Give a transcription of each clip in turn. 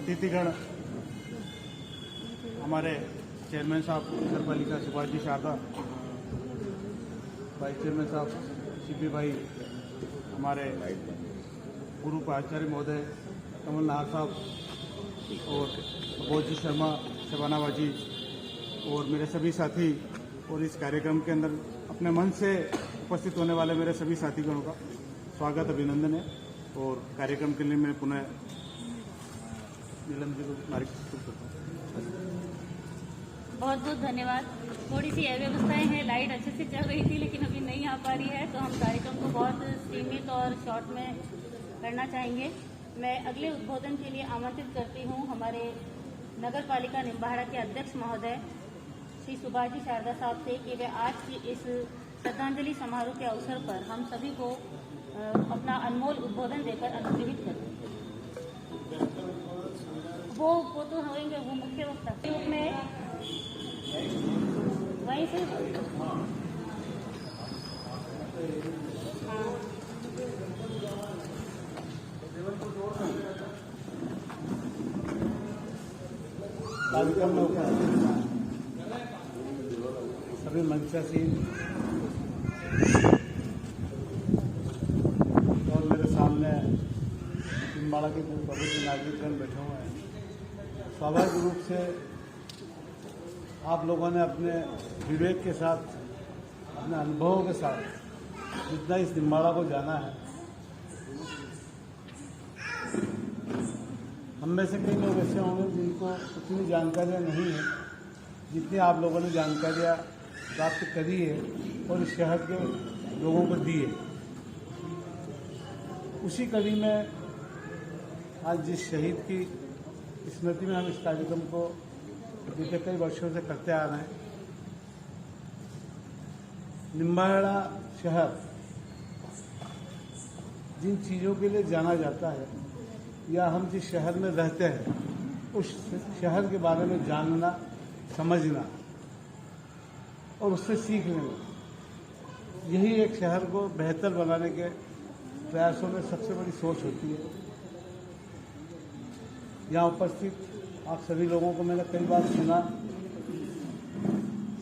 अतिथिगण, हमारे चेयरमैन साहब नगर पालिका सुभाष जी शारदा, वाइस चेयरमैन साहब सीपी भाई, हमारे गुरु आचार्य महोदय कमल नाहर साहब और बोध जी शर्मा, शबाना बाजी और मेरे सभी साथी, और इस कार्यक्रम के अंदर अपने मन से उपस्थित होने वाले मेरे सभी साथीगणों का स्वागत, अभिनंदन है। और कार्यक्रम के लिए मैं पुनः नीलम जी को करता हूँ। बहुत बहुत धन्यवाद। थोड़ी सी अव्यवस्थाएं हैं, लाइट अच्छे से चल रही थी लेकिन अभी नहीं आ पा रही है, तो हम कार्यक्रम को बहुत सीमित और शॉर्ट में करना चाहेंगे। मैं अगले उद्बोधन के लिए आमंत्रित करती हूँ हमारे नगर पालिका निम्बाहेड़ा के अध्यक्ष महोदय श्री सुभाष जी शारदा साहब से कि वे आज की इस श्रद्धांजलि समारोह के अवसर पर हम सभी को अपना अनमोल उद्बोधन देकर अनुग्रहित करें। वो तो होंगे, वो मुख्य वक्ता के रूप में वहीं से कार्यक्रम में सभी मंचासीन और मेरे सामने निम्बाड़ा के कुछ प्रबुद्ध नागरिकगण बैठे हुए हैं। स्वाभाविक रूप से आप लोगों ने अपने विवेक के साथ, अपने अनुभवों के साथ जितना इस निम्बाड़ा को जाना है, हम में से कई लोग ऐसे होंगे जिनको उतनी जानकारियाँ नहीं है जितनी आप लोगों ने जानकारियाँ प्राप्त करी है और इस शहर के लोगों को दी है। उसी कड़ी में आज जिस शहीद की स्मृति में हम इस कार्यक्रम को बीते कई वर्षों से करते आ रहे हैं, निम्बाहेड़ा शहर जिन चीज़ों के लिए जाना जाता है या हम जिस शहर में रहते हैं उस शहर के बारे में जानना, समझना और उससे सीख लेना, यही एक शहर को बेहतर बनाने के प्रयासों में सबसे बड़ी सोच होती है। यहाँ उपस्थित आप सभी लोगों को मैंने कई बार सुना,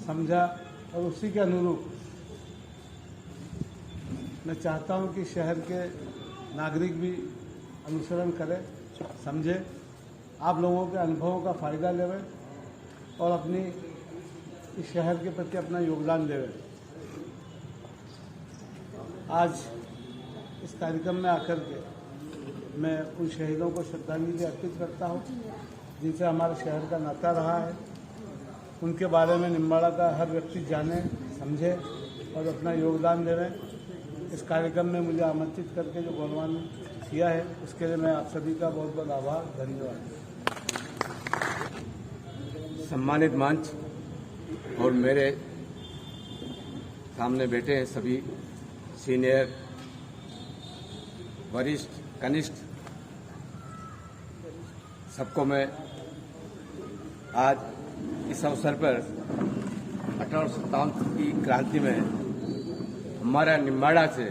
समझा और उसी के अनुरूप मैं चाहता हूँ कि शहर के नागरिक भी अनुसरण करें, समझे, आप लोगों के अनुभवों का फायदा लेवें और अपनी इस शहर के प्रति अपना योगदान देवें। आज इस कार्यक्रम में आकर के मैं उन शहीदों को श्रद्धांजलि अर्पित करता हूँ जिनसे हमारे शहर का नाता रहा है। उनके बारे में निम्बाड़ा का हर व्यक्ति जाने, समझे और अपना योगदान देवे। इस कार्यक्रम में मुझे आमंत्रित करके जो गौरवान्वित किया है उसके लिए मैं आप सभी का बहुत बहुत आभार, धन्यवाद। सम्मानित मंच और मेरे सामने बैठे हैं सभी सीनियर, वरिष्ठ, कनिष्ठ, सबको मैं आज इस अवसर पर 1857 की क्रांति में हमारा निम्बाड़ा से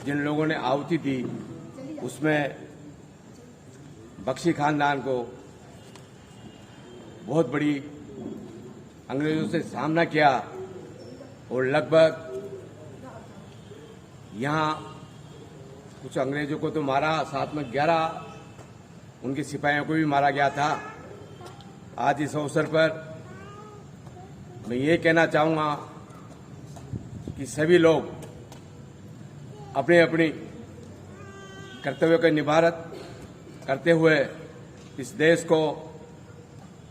जिन लोगों ने आहुति दी, उसमें बख्शी खानदान को बहुत बड़ी अंग्रेजों से सामना किया और लगभग यहाँ कुछ अंग्रेजों को तो मारा, साथ में 11 उनके सिपाहियों को भी मारा गया था। आज इस अवसर पर मैं ये कहना चाहूँगा कि सभी लोग अपनी अपनी कर्तव्यों का निभारत करते हुए इस देश को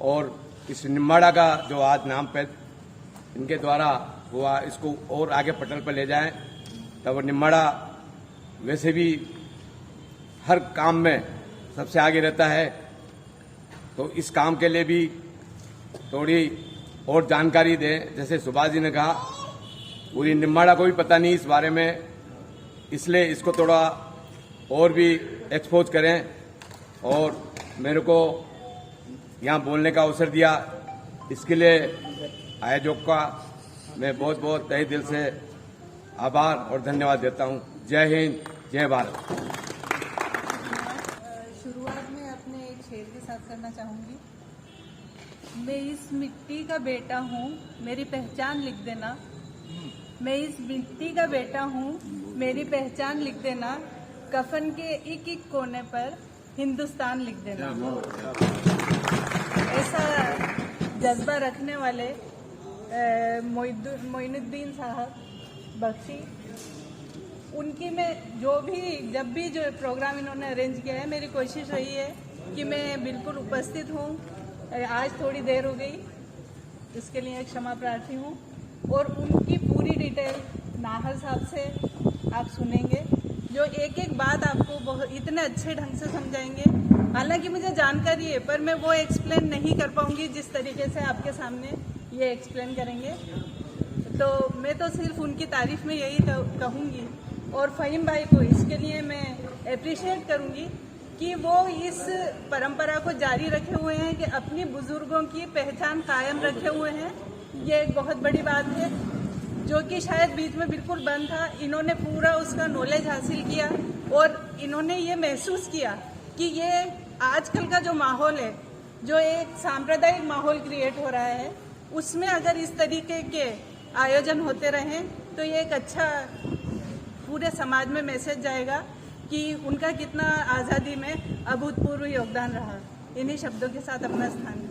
और इस निम्बाड़ा का जो आज नाम पे इनके द्वारा हुआ, इसको और आगे पटल पर ले जाएं। तब निम्बाड़ा वैसे भी हर काम में सबसे आगे रहता है, तो इस काम के लिए भी थोड़ी और जानकारी दें। जैसे सुभाष जी ने कहा, पूरी निम्बाड़ा को भी पता नहीं इस बारे में, इसलिए इसको थोड़ा और भी एक्सपोज करें और मेरे को यहाँ बोलने का अवसर दिया, इसके लिए आयोजक का मैं बहुत बहुत तहे दिल से आभार और धन्यवाद देता हूँ। जय हिंद, जय भारत। शुरुआत में अपने एक शेर के साथ करना चाहूँगी। मैं इस मिट्टी का बेटा हूँ, मेरी पहचान लिख देना। मैं इस मिट्टी का बेटा हूँ, मेरी पहचान लिख देना। कफन के एक एक कोने पर हिंदुस्तान लिख देना। ऐसा जज्बा रखने वाले मोइनुद्दीन साहब बख्शी, उनकी मैं जब भी जो प्रोग्राम इन्होंने अरेंज किया है, मेरी कोशिश रही है कि मैं बिल्कुल उपस्थित हूँ। आज थोड़ी देर हो गई, इसके लिए क्षमा प्रार्थी हूँ। और उनकी पूरी डिटेल नाहर साहब से आप सुनेंगे, जो एक एक बात आपको बहुत इतने अच्छे ढंग से समझाएंगे। हालांकि मुझे जानकारी है, पर मैं वो एक्सप्लेन नहीं कर पाऊंगी जिस तरीके से आपके सामने ये एक्सप्लेन करेंगे। तो मैं तो सिर्फ उनकी तारीफ में यही कहूँगी। और फ़हीम भाई को इसके लिए मैं अप्रिशिएट करूँगी कि वो इस परंपरा को जारी रखे हुए हैं, कि अपनी बुजुर्गों की पहचान कायम रखे हुए हैं। ये एक बहुत बड़ी बात है, जो कि शायद बीच में बिल्कुल बंद था। इन्होंने पूरा उसका नॉलेज हासिल किया और इन्होंने ये महसूस किया कि ये आजकल का जो माहौल है, जो एक सांप्रदायिक माहौल क्रिएट हो रहा है, उसमें अगर इस तरीके के आयोजन होते रहें तो ये एक अच्छा पूरे समाज में मैसेज जाएगा कि उनका कितना आज़ादी में अभूतपूर्व योगदान रहा। इन्हीं शब्दों के साथ अपना स्थान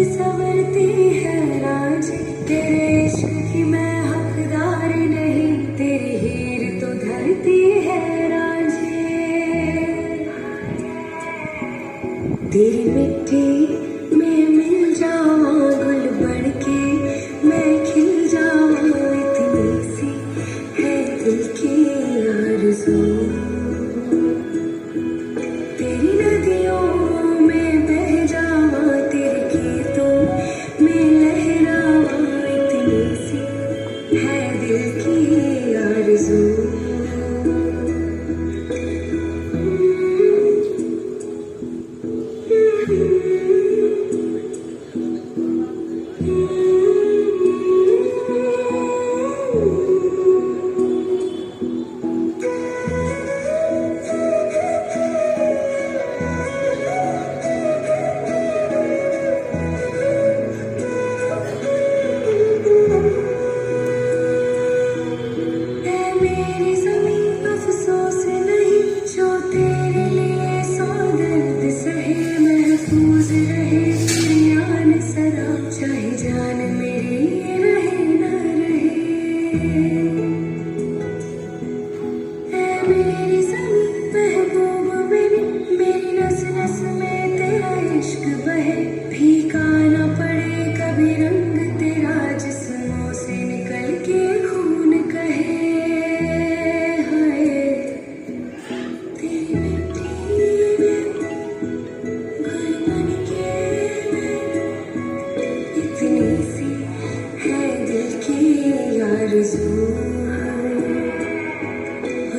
सवरती है राज, तेरे इश्क की मैं हकदार नहीं, तेरी हीर तो धरती है रांझे। तेरी मिट्टी में मिल जावा गुल बन के, मैं खिल जावा, इतनी सी है दिल की आरज़ू। तेरी नदियों में बह जावा, तेरे गीतों में लहरावा, इतनी सी है दिल की आरज़ू।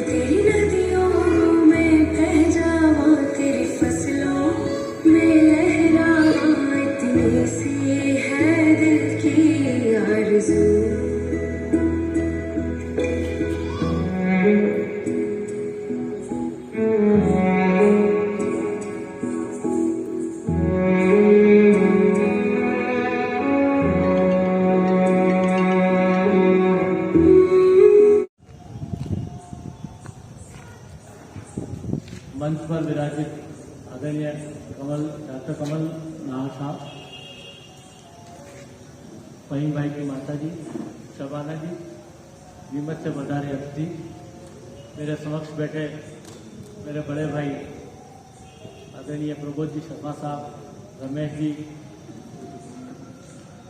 तेरी नदियों में बह जावा, तेरी फसलों में लहरावा, इतनी सी है दिल की आरज़ू। मंच पर विराजित आदरणीय डॉक्टर कमल नाहर साहब, फहीम भाई की माता जी, शबाना जी, नीमच से बधारे अतिथि, मेरे समक्ष बैठे मेरे बड़े भाई आदरणीय प्रबोध जी शर्मा साहब, रमेश जी,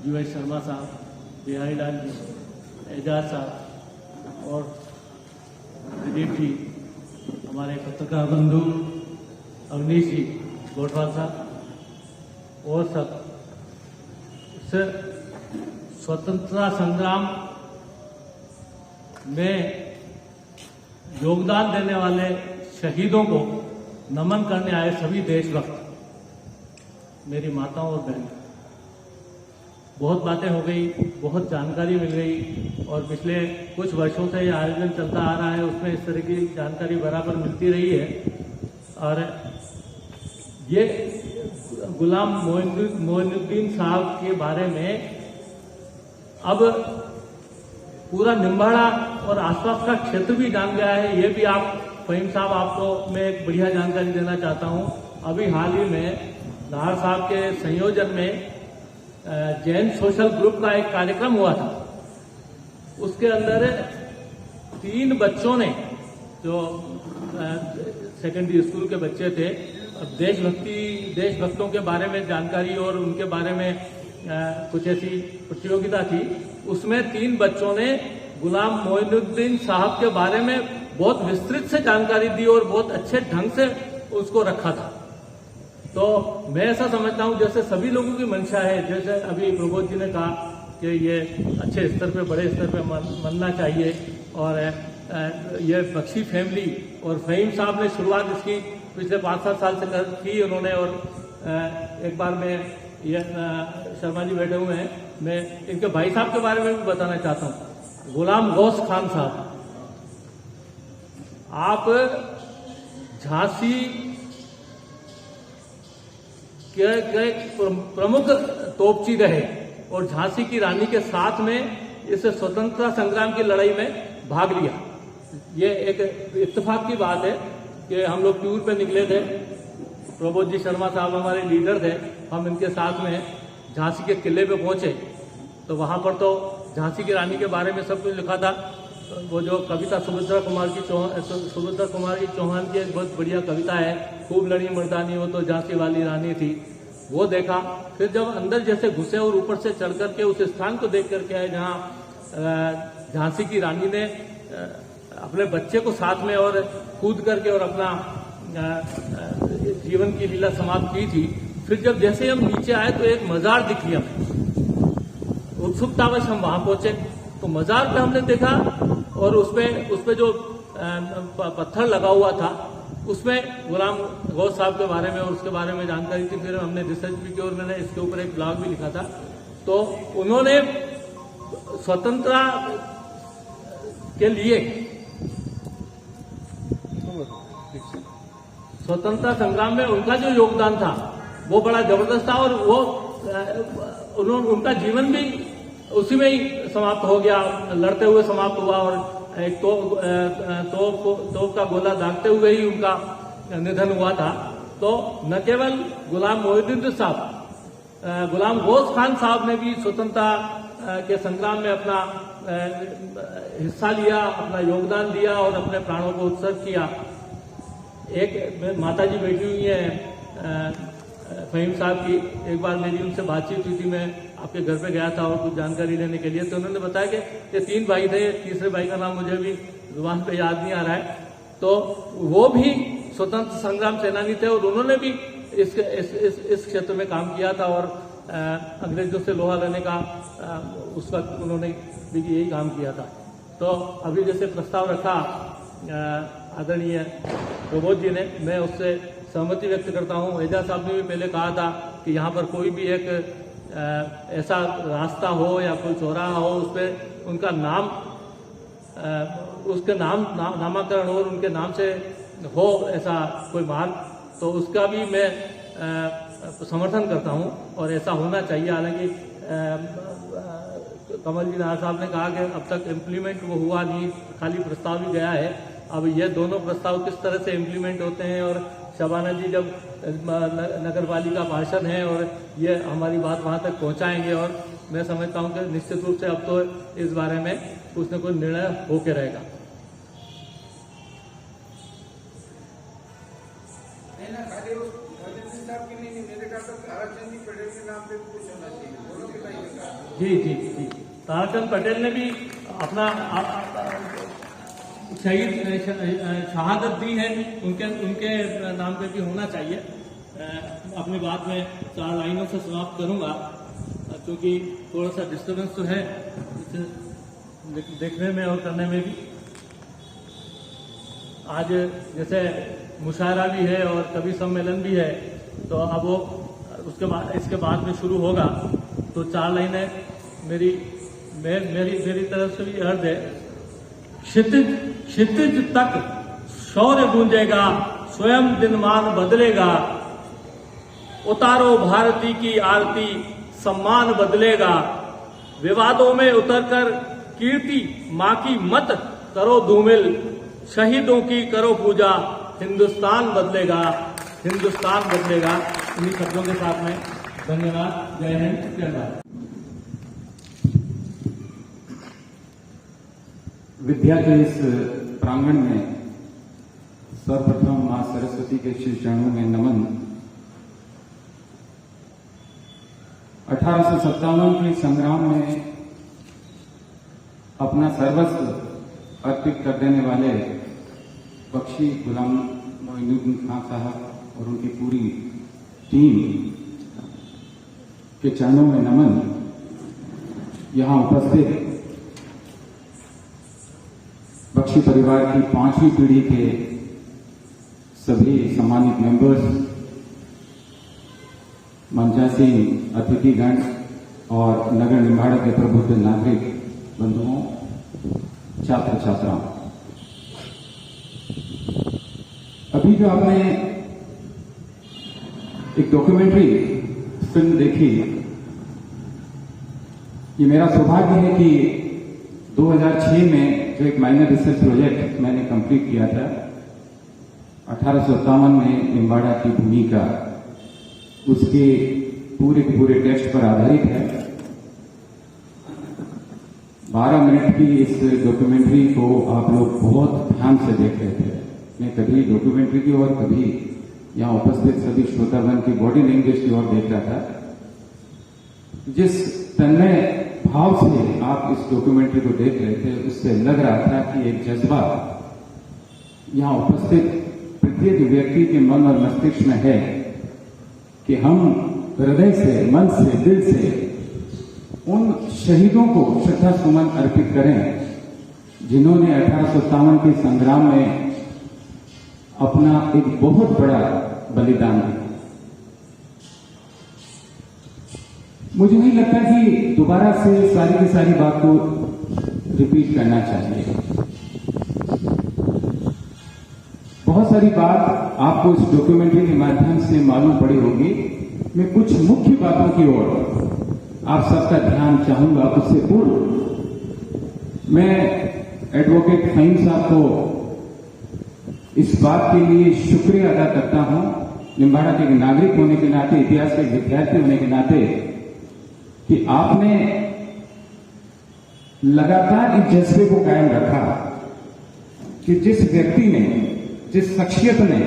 जीवेश शर्मा साहब, बिहारी लाल जी, एजाज साहब और प्रदीप जी, हमारे पत्रकार बंधु अवनीश जी गोठवाल साहब और सब स्वतंत्रता संग्राम में योगदान देने वाले शहीदों को नमन करने आए सभी देशभक्त, मेरी माताओं और बहनों, बहुत बातें हो गई, बहुत जानकारी मिल गई और पिछले कुछ वर्षों से ये आयोजन चलता आ रहा है, उसमें इस तरह की जानकारी बराबर मिलती रही है। और ये गुलाम मोइनुद्दीन साहब के बारे में अब पूरा निम्बाड़ा और आसपास का क्षेत्र भी जान गया है। ये भी आप फहीम साहब, आपको मैं एक बढ़िया जानकारी देना चाहता हूँ। अभी हाल ही में नाहर साहब के संयोजन में जैन सोशल ग्रुप का एक कार्यक्रम हुआ था। उसके अंदर 3 बच्चों ने, जो सेकेंडरी स्कूल के बच्चे थे, देशभक्तों के बारे में जानकारी और उनके बारे में कुछ ऐसी प्रतियोगिता थी। उसमें 3 बच्चों ने गुलाम मोइनुद्दीन साहब के बारे में बहुत विस्तृत से जानकारी दी और बहुत अच्छे ढंग से उसको रखा था। तो मैं ऐसा समझता हूं जैसे सभी लोगों की मंशा है, जैसे अभी प्रबोध जी ने कहा कि ये अच्छे स्तर पे, बड़े स्तर पे मनना चाहिए। और ये बख्शी फैमिली और फहीम साहब ने शुरुआत इसकी पिछले 5-7 साल से की उन्होंने। और एक बार मैं ये शर्मा जी बैठे हुए हैं, मैं इनके भाई साहब के बारे में भी बताना चाहता हूँ, गुलाम गौस खान साहब। आप झांसी के प्रमुख तोपची रहे और झांसी की रानी के साथ में इस स्वतंत्रता संग्राम की लड़ाई में भाग लिया। ये एक इत्तेफाक की बात है कि हम लोग टूर पे निकले थे, प्रबोध जी शर्मा साहब हमारे लीडर थे, हम इनके साथ में झांसी के किले पे पहुंचे तो वहां पर तो झांसी की रानी के बारे में सब कुछ लिखा था। वो जो कविता सुभद्रा कुमार की चौहान की एक बहुत बढ़िया कविता है, खूब लड़ी मर्दानी वो तो झांसी वाली रानी थी, वो देखा। फिर जब अंदर जैसे घुसे और ऊपर से चढ़ करके उस स्थान को देख करके आए जहाँ झांसी की रानी ने अपने बच्चे को साथ में और कूद करके और अपना जीवन की लीला समाप्त की थी। फिर जब जैसे हम नीचे आए तो एक मजार दिखी हमें, उत्सुकतावश हम वहां पहुंचे तो मजार पे हमने देखा और उसपे जो पत्थर लगा हुआ था उसमें गुलाम गौस साहब के बारे में और उसके बारे में जानकारी थी। फिर हमने रिसर्च भी की और मैंने इसके ऊपर एक ब्लॉग भी लिखा था। तो उन्होंने स्वतंत्रता के लिए, स्वतंत्रता संग्राम में उनका जो योगदान था वो बड़ा जबरदस्त था और वो उनका जीवन भी उसी में ही समाप्त हो गया, लड़ते हुए समाप्त हुआ। और एक तोप का गोला दागते हुए ही उनका निधन हुआ था। तो न केवल गुलाम मोइनुद्दीन साहब, गुलाम गौस खान साहब ने भी स्वतंत्रता के संग्राम में अपना हिस्सा लिया, अपना योगदान दिया और अपने प्राणों को उत्सर्ग किया। एक माता जी बैठी हुई है फहीम साहब की, एक बार मेरी उनसे बातचीत हुई थी, मैं आपके घर पे गया था और कुछ जानकारी लेने के लिए, तो उन्होंने बताया कि ये 3 भाई थे, तीसरे भाई का नाम मुझे भी जुबान पे याद नहीं आ रहा है। तो वो भी स्वतंत्र संग्राम सेनानी थे और उन्होंने भी इस क्षेत्र में काम किया था और अंग्रेजों से लोहा लेने का उस वक्त उन्होंने भी यही काम किया था। तो अभी जैसे प्रस्ताव रखा आदरणीय प्रबोध जी ने, मैं उससे सहमति व्यक्त करता हूँ। एजाज साहब ने भी पहले कहा था कि यहाँ पर कोई भी एक ऐसा रास्ता हो या कोई चौराहा हो उस पर उनका नाम, उसके नामाकरण और उनके नाम से हो ऐसा कोई मार्ग, तो उसका भी मैं समर्थन करता हूँ और ऐसा होना चाहिए। हालांकि कमल जी नाहर साहब ने कहा कि अब तक इम्प्लीमेंट वो हुआ नहीं, खाली प्रस्ताव ही गया है। अब ये दोनों प्रस्ताव किस तरह से इम्प्लीमेंट होते हैं, और शबाना जी जब नगर पालिका पार्षद हैं और ये हमारी बात वहां तक पहुंचाएंगे, और मैं समझता हूं कि निश्चित रूप से अब तो इस बारे में कुछ न कुछ निर्णय होके रहेगा। जी जी जी, ताराचंद पटेल ने भी अपना शहादत दी है, उनके नाम पे भी होना चाहिए। अपनी बात में 4 लाइनों से समाप्त करूंगा, क्योंकि थोड़ा सा डिस्टर्बेंस तो है देखने में और करने में भी। आज जैसे मुशायरा भी है और कवि सम्मेलन भी है, तो अब वो इसके बाद में शुरू होगा, तो 4 लाइनें मेरी तरफ से भी अर्ज है। क्षितिज तक शौर्य गूंजेगा, स्वयं दिनमान बदलेगा, उतारो भारती की आरती, सम्मान बदलेगा, विवादों में उतरकर कीर्ति मां की मत करो धूमिल, शहीदों की करो पूजा, हिंदुस्तान बदलेगा, हिंदुस्तान बदलेगा। इन्हीं शब्दों के साथ में धन्यवाद। जय हिंद, जय भारत। विद्या के इस प्रांगण में सर्वप्रथम मां सरस्वती के श्री चरणों में नमन। 1857 के संग्राम में अपना सर्वस्व अर्पित कर देने वाले बख्शी गुलाम मोइनुद्दीन खान साहब और उनकी पूरी टीम के चरणों में नमन। यहां उपस्थित बख्शी परिवार की 5वीं पीढ़ी के सभी सम्मानित मेंबर्स, मंचासीन अतिथिगण और नगर निम्बाड़ा के प्रबुद्ध नागरिक बंधुओं, छात्र छात्राओं, अभी जो आपने एक डॉक्यूमेंट्री फिल्म देखी, ये मेरा सौभाग्य है कि 2006 में जो एक माइनर रिसर्च प्रोजेक्ट मैंने कंप्लीट किया था 1857 में निम्बाड़ा की भूमिका, उसके पूरे टेक्स्ट पर आधारित है। 12 मिनट की इस डॉक्यूमेंट्री को आप लोग बहुत ध्यान से देख रहे थे। मैं कभी डॉक्यूमेंट्री की ओर, कभी यहां उपस्थित सभी श्रोतागण की बॉडी लैंग्वेज की ओर देख रहा था। जिस तन्मय भाव से आप इस डॉक्यूमेंट्री को देख रहे थे, उससे लग रहा था कि एक जज्बा यहां उपस्थित प्रत्येक व्यक्ति के मन और मस्तिष्क में है कि हम हृदय से, मन से, दिल से उन शहीदों को श्रद्धा सुमन अर्पित करें जिन्होंने 1857 के संग्राम में अपना एक बहुत बड़ा बलिदान दिया। मुझे नहीं लगता कि दोबारा से सारी की सारी बात को रिपीट करना चाहिए। बहुत सारी बात आपको इस डॉक्यूमेंट्री के माध्यम से मालूम पड़ी होगी। मैं कुछ मुख्य बातों की ओर आप सबका ध्यान चाहूंगा। उससे पूर्व मैं एडवोकेट फहीम साहब को इस बात के लिए शुक्रिया अदा करता हूं, निम्बाड़ा के नागरिक होने के नाते, इतिहास के विद्यार्थी होने के नाते, कि आपने लगातार इस जज्बे को कायम रखा कि जिस व्यक्ति ने, जिस शख्सियत ने,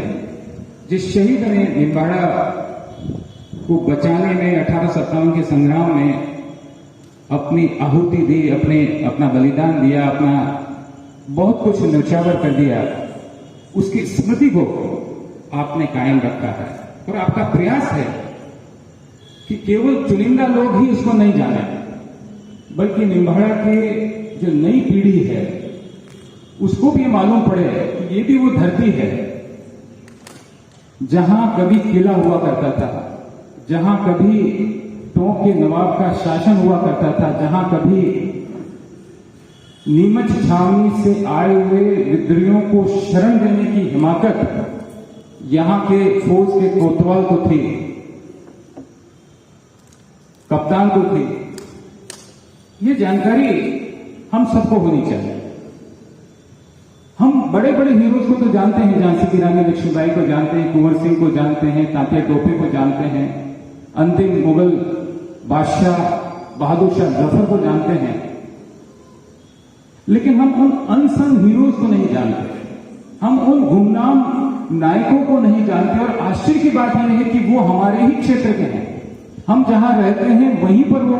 जिस शहीद ने निम्बाड़ा को बचाने में 1857 के संग्राम में अपनी आहुति दी, अपना बलिदान दिया, अपना बहुत कुछ न्यौछावर कर दिया, उसकी स्मृति को आपने कायम रखा है। और आपका प्रयास है कि केवल चुनिंदा लोग ही उसको नहीं जाने, बल्कि निम्बाड़ा के जो नई पीढ़ी है उसको भी मालूम पड़े कि ये भी वो धरती है जहां कभी किला हुआ करता था, जहां कभी टोंक के नवाब का शासन हुआ करता था, जहां कभी नीमच छावनी से आए हुए विद्रोहियों को शरण देने की हिमाकत यहां के फौज के कोतवाल को थी, कप्तान को थी। ये जानकारी हम सबको होनी चाहिए। हम बड़े बड़े बड़े हीरोज को तो जानते हैं, झांसी की रानी लक्ष्मीबाई को जानते हैं, कुंवर सिंह को जानते हैं, तात्या टोपे को जानते हैं, अंतिम मुगल बादशाह बहादुर शाह जफर को जानते हैं, लेकिन हम उन अनसंग हीरोज को नहीं जानते, हम उन गुमनाम नायकों को नहीं जानते। और आश्चर्य की बात यह है कि वो हमारे ही क्षेत्र के हैं, हम जहां रहते हैं वहीं पर वो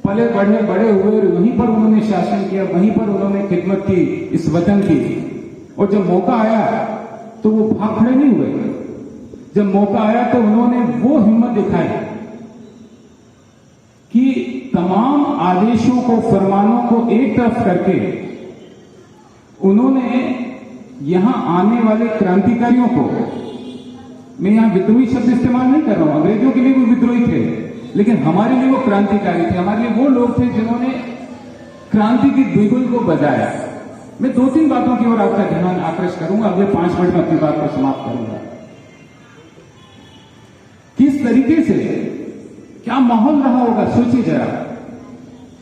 पले बढ़े बड़े हुए और वहीं पर उन्होंने शासन किया, वहीं पर उन्होंने खिदमत की इस वतन की। और जब मौका आया तो वो भाग खड़े नहीं हुए, जब मौका आया तो उन्होंने वो हिम्मत दिखाई कि तमाम आदेशों को, फरमानों को एक तरफ करके उन्होंने यहां आने वाले क्रांतिकारियों को, मैं यहां विद्रोही शब्द इस्तेमाल नहीं कर रहा हूं, अंग्रेजों के लिए वो विद्रोही थे, लेकिन हमारे लिए वो क्रांतिकारी थे, हमारे लिए वो लोग थे जिन्होंने क्रांति की बिगुल को बजाया। मैं 2-3 बातों की ओर आपका ध्यान आकर्षित करूंगा, अगले 5 मिनट में अपनी बात को समाप्त करूंगा। किस तरीके से, क्या माहौल रहा होगा, सोचिए जरा।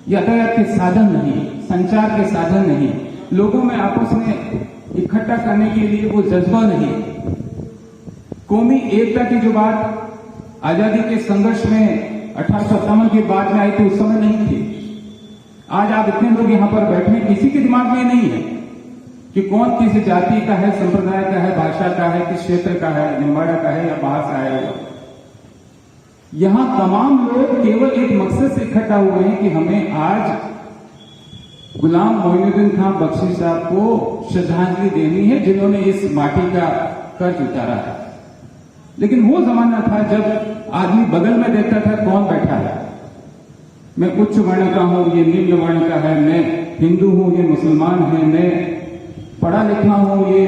यातायात के साधन नहीं, संचार के साधन नहीं, लोगों में आपस में इकट्ठा करने के लिए वो जज्बा नहीं, कौमी एकता की जो बात आजादी के संघर्ष में 1857 के बाद में आई थी, उस समय नहीं थी। आज आप इतने लोग यहां पर बैठे हैं, किसी के दिमाग में नहीं है कि कौन किस जाति का है, संप्रदाय का है, भाषा का है, किस क्षेत्र का है, निम्बाड़ा का है या बाहर से आया हुआ। यहां तमाम लोग केवल एक मकसद से इकट्ठा हुए हैं कि हमें आज गुलाम मोइनुद्दीन खां बख्शी साहब को श्रद्धांजलि देनी है, जिन्होंने इस माटी का कर्ज उतारा है। लेकिन वो जमाना था जब आदमी बगल में देखता था कौन बैठा है, मैं उच्च वर्ण का हूं, ये निम्न वर्ण का है, मैं हिंदू हूं, ये मुसलमान है, मैं पढ़ा लिखा हूं, ये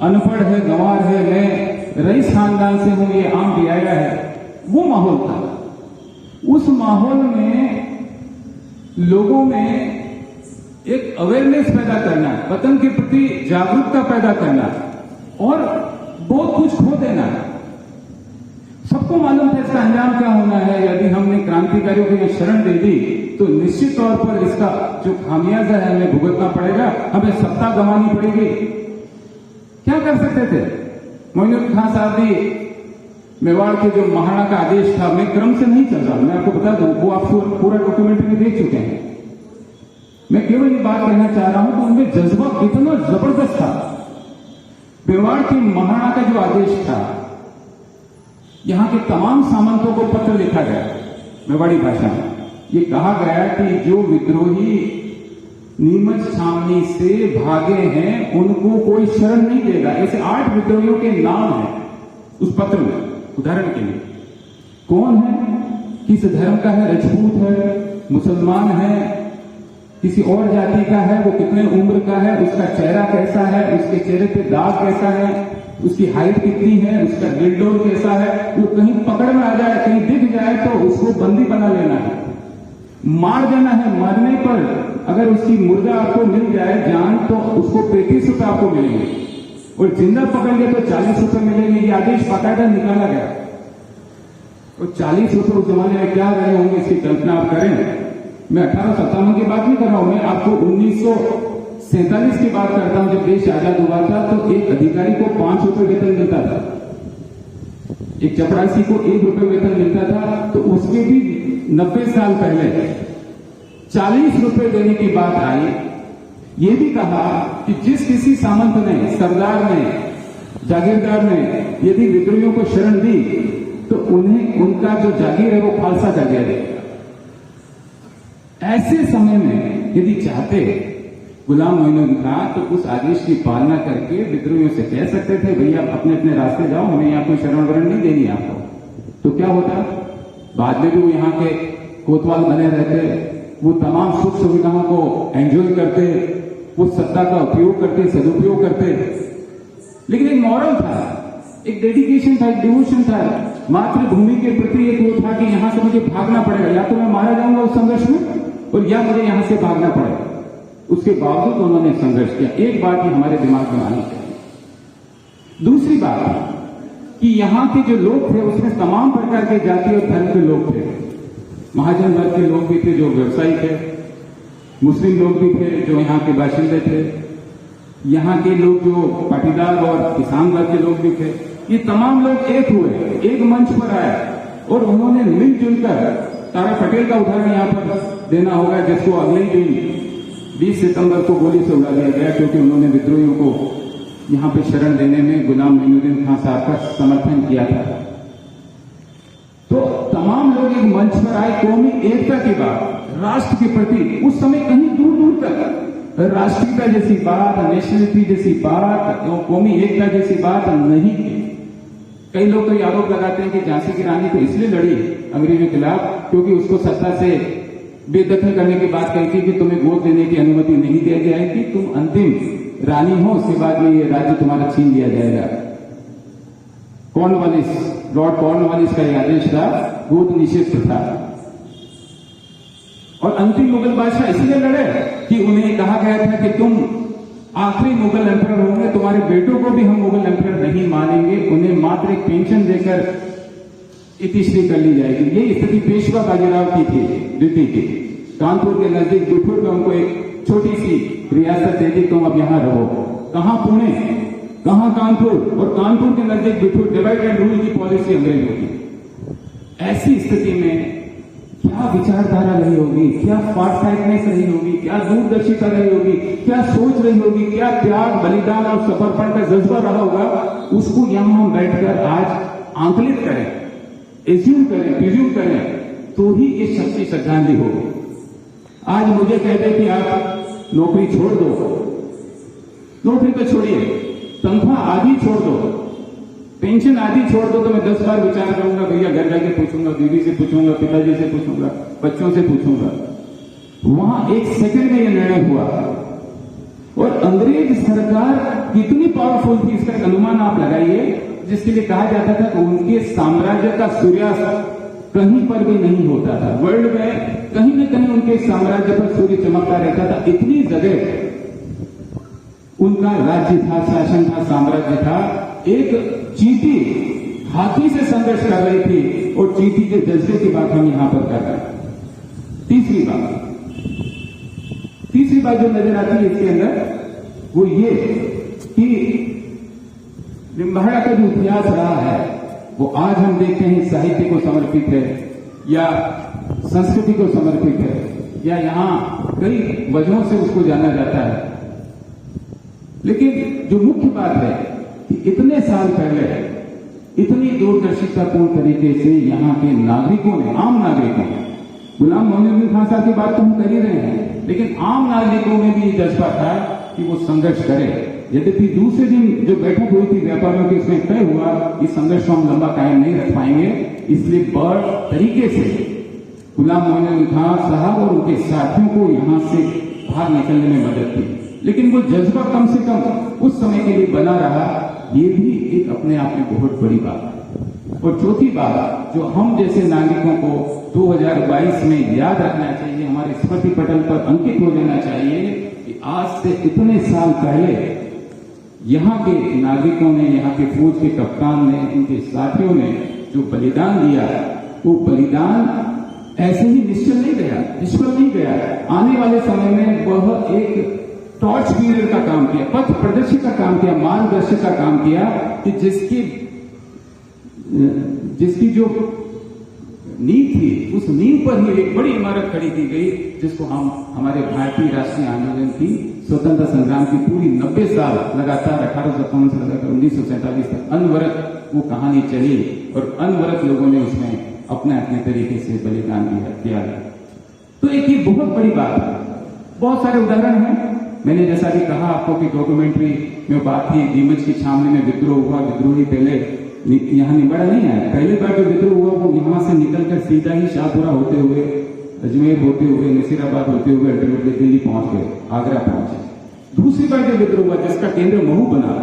अनपढ़ है, गंवार है, मैं रईस खानदान से हूं, ये आम डियारा है। वो माहौल था। उस माहौल में लोगों में एक अवेयरनेस पैदा करना, वतन के प्रति जागरूकता पैदा करना और बहुत कुछ खो देना। सबको मालूम था इसका अंजाम क्या होना है। यदि हमने क्रांतिकारियों को यह शरण दे दी तो निश्चित तौर पर इसका जो खामियाजा है हमें भुगतना पड़ेगा, हमें सत्ता गंवानी पड़ेगी। क्या कर सकते थे? मोइनुद्दीन खां साहब भी मेवाड़ के जो महाराणा का आदेश था, मैं क्रम से नहीं चल रहा हूं, मैं आपको बता दूं, वो आप पूरा डॉक्यूमेंट्री में देख चुके हैं। मैं केवल ये बात कहना चाह रहा हूं कि उनमें जज्बा कितना जबरदस्त था। मेवाड़ के महाराणा का जो आदेश था, यहां के तमाम सामंतों को पत्र लिखा गया मेवाड़ी भाषा में। ये कहा गया कि जो विद्रोही नीमच छावनी से भागे हैं उनको कोई शरण नहीं देगा। ऐसे 8 विद्रोहियों के नाम हैं उस पत्र में। उदाहरण के लिए कौन है, किस धर्म का है, राजपूत है, मुसलमान है, किसी और जाति का है, वो कितने उम्र का है, उसका चेहरा कैसा है, उसके चेहरे पे दाग कैसा है, उसकी हाइट कितनी है, उसका गिल्डोर कैसा है। वो कहीं पकड़ में आ जाए, कहीं दिख जाए तो उसको बंदी बना लेना है, मार देना है। मरने पर अगर उसकी मुर्दा आपको मिल जाए जान, तो उसको 35 रुपए आपको मिलेंगे और जिंदा पकड़ गए तो 40 रुपए मिलेंगे। ये आदेश बाकायदा निकाला गया। और 40 रुपए उस जमाने में क्या रहे होंगे, इसकी कल्पना आप करें। मैं 1857 की बात नहीं कर रहा हूं, मैं आपको 1947 की बात करता हूं, जब देश आजाद हुआ था तो एक अधिकारी को 5 रुपए वेतन मिलता था, एक चपरासी को 1 रुपए वेतन मिलता था। तो उसके भी 90 साल पहले 40 रुपए देने की बात आई। ये भी कहा कि जिस किसी सामंत ने, सरदार ने, जागीरदार ने यदि विद्रोहियों को शरण दी तो उन्हें उनका जो जागीर है वो खालसा जागीर देगा। ऐसे समय में यदि चाहते गुलाम मोइनुद्दीन खां तो उस आदेश की पालना करके विद्रोहियों से कह सकते थे, भैया अपने अपने रास्ते जाओ, हमें यहाँ कोई शरण वरण नहीं देनी आपको। तो क्या होता, बाद में भी वो यहाँ के कोतवाल बने रहते, वो तमाम सुख सुविधाओं को एंजॉय करते, वो सत्ता का उपयोग करते, सदुपयोग करते। लेकिन एक मॉरल था, एक डेडिकेशन था, एक डिवोशन था मातृभूमि के प्रति। एक वो था कि यहां से मुझे भागना पड़ेगा, या तो मैं मारा जाऊंगा उस संघर्ष में और या मुझे यहां से भागना पड़ेगा। उसके बावजूद उन्होंने संघर्ष किया। एक बात ही हमारे दिमाग में आनी चाहिए। दूसरी बात कि यहां के जो लोग थे उसमें तमाम प्रकार के जाति और धर्म के लोग थे। महाजन वर्ग के लोग भी थे जो व्यवसायी थे, मुस्लिम लोग भी थे जो यहाँ के बाशिंदे थे, यहाँ के लोग जो पाटीदार और किसान वर्ग के लोग भी थे, ये तमाम लोग एक हुए, एक मंच पर आए और उन्होंने मिलजुल कर, तारा पटेल का उदाहरण यहाँ पर देना होगा, जिसको अगले ही दिन 20 सितंबर को गोली से उड़ा दिया गया क्योंकि उन्होंने विद्रोहियों को यहाँ पे शरण देने में गुलाम मोइनुद्दीन खान साहब का समर्थन किया था। तो तमाम लोग एक मंच पर आए, कौमी एकता की बात, राष्ट्र के प्रति उस समय कहीं दूर दूर तक राष्ट्रीयता जैसी बात, नेशनलिटी जैसी बात, कौमी एकता जैसी बात नहीं की। कई लोग तो ये आरोप लगाते हैं कि झांसी की रानी तो इसलिए लड़ी अंग्रेजों के खिलाफ क्योंकि उसको सत्ता से बेदखल करने की बात कही थी कि तुम्हें वोट देने की अनुमति नहीं दी जाएगी, तुम अंतिम रानी हो, उसके बाद में ये राज्य तुम्हारा छीन लिया जाएगा। कॉर्नवालिस, लॉर्ड कॉर्नवालिस का यह आदेश था, गोद निषेध प्रथा। और अंतिम मुगल बादशाह इसलिए लड़े कि उन्हें कहा गया था कि तुम आखिरी मुगल एम्परर होंगे, तुम्हारे बेटों को भी हम मुगल एम्परर नहीं मानेंगे, उन्हें मात्र एक पेंशन देकर इतिश्री कर ली जाएगी। ये स्थिति पेशवा बाजीराव की थी दिल्ली की। कानपुर के नजदीक बिठूर में उनको एक छोटी सी रियासत दे दी, तुम अब यहां रहो। कहां पुणे, कहां कानपुर, और कानपुर के नजदीक बिठूर, डिवाइड एंड रूल की पॉलिसी अंग्रेजों की। ऐसी स्थिति में क्या विचारधारा रही होगी, क्या फारसाइटनेस रही होगी, क्या दूरदर्शिता रही होगी, क्या सोच रही होगी, क्या त्याग, बलिदान और समर्पण का जज्बा रहा होगा, उसको यहां हम बैठकर आज आंकलित करें, एज्यूम करें, प्रिज्यूम करें, तो ही ये सच्ची श्रद्धांजलि होगी। आज मुझे कहते कि आप नौकरी छोड़ दो, नौकरी तो छोड़िए, तनख्वाह आधी छोड़ दो, पेंशन आदि छोड़ दो, तो मैं 10 बार विचार करूंगा, भैया घर जाके पूछूंगा, दीदी से पूछूंगा, पिताजी से पूछूंगा, बच्चों से पूछूंगा। वहां एक सेकंड में यह निर्णय हुआ। और अंग्रेज सरकार कितनी पावरफुल थी इसका अनुमान आप लगाइए, जिसके लिए कहा जाता था कि उनके साम्राज्य का सूर्यास्त कहीं पर भी नहीं होता था। वर्ल्ड में कहीं न कहीं उनके साम्राज्य पर सूर्य चमकता रहता था। इतनी जगह उनका राज्य था, शासन था, साम्राज्य था। एक चींटी हाथी से संघर्ष कर रही थी और चींटी के जज्बे की बात हम यहां पर कर रहे हैं। तीसरी बात जो नजर आती है इसके अंदर वो ये कि लिम्बाड़ा का जो इतिहास रहा है वो आज हम देखते हैं साहित्य को समर्पित है या संस्कृति को समर्पित है, या यहां कई वजहों से उसको जाना जाता है। लेकिन जो मुख्य बात है कि इतने साल पहले इतनी दूरदर्शितापूर्ण तरीके से यहाँ के नागरिकों ने, आम नागरिकों ने, गुलाम मोइनुद्दीन खान साहब की बात तो हम कर ही रहे हैं, लेकिन आम नागरिकों में भी ये जज्बा था कि वो संघर्ष करे। यद्यपि दूसरे दिन जो बैठक हुई थी व्यापारियों की, इसमें तय हुआ कि संघर्ष को हम लंबा कायम नहीं रख पाएंगे, इसलिए बड़ तरीके से गुलाम मोइनुद्दीन खान साहब और उनके साथियों को यहां से बाहर निकलने में मदद की। लेकिन वो जज्बा कम से कम उस समय के लिए बना रहा, ये भी एक अपने आप में बहुत बड़ी बात है। और चौथी बात जो हम जैसे नागरिकों को 2022 में याद रखना चाहिए, हमारे स्मृति पटल पर अंकित हो जाना चाहिए कि आज से इतने साल पहले यहाँ के नागरिकों ने, यहाँ के फौज के कप्तान ने, इनके साथियों ने जो बलिदान दिया, वो बलिदान ऐसे ही निश्चल नहीं गया, निष्फल नहीं गया। आने वाले समय में वह एक टॉर्च बीरर का काम किया, पथ प्रदर्शक का काम किया, मार्गदर्शक का काम किया कि जिसकी जो नींव थी, उस नींव पर ही एक बड़ी इमारत खड़ी की गई, जिसको हम हमारे भारतीय राष्ट्रीय आंदोलन की, स्वतंत्रता संग्राम की पूरी 90 साल लगातार 1857 से लगाकर 1947 तक अनवरत वो कहानी चली और अनवरत लोगों ने उसमें अपने अपने तरीके से बलिदान दिया। तो एक ये बहुत बड़ी बात है। बहुत सारे उदाहरण हैं। मैंने जैसा कि कहा आपको कि डॉक्यूमेंट्री में बात थी, नीमच की छावनी में विद्रोह हुआ, विद्रोही पहले यहाँ निम्बाड़ा नहीं आया। पहली बार जो विद्रोह हुआ वो यहाँ से निकलकर सीधा ही शाहपुरा होते हुए, अजमेर होते हुए, नसीराबाद होते हुए अल्टीमेटली दिल्ली पहुंच गए, आगरा पहुंचे। दूसरी बार जो विद्रोह हुआ जिसका केंद्र महू बना,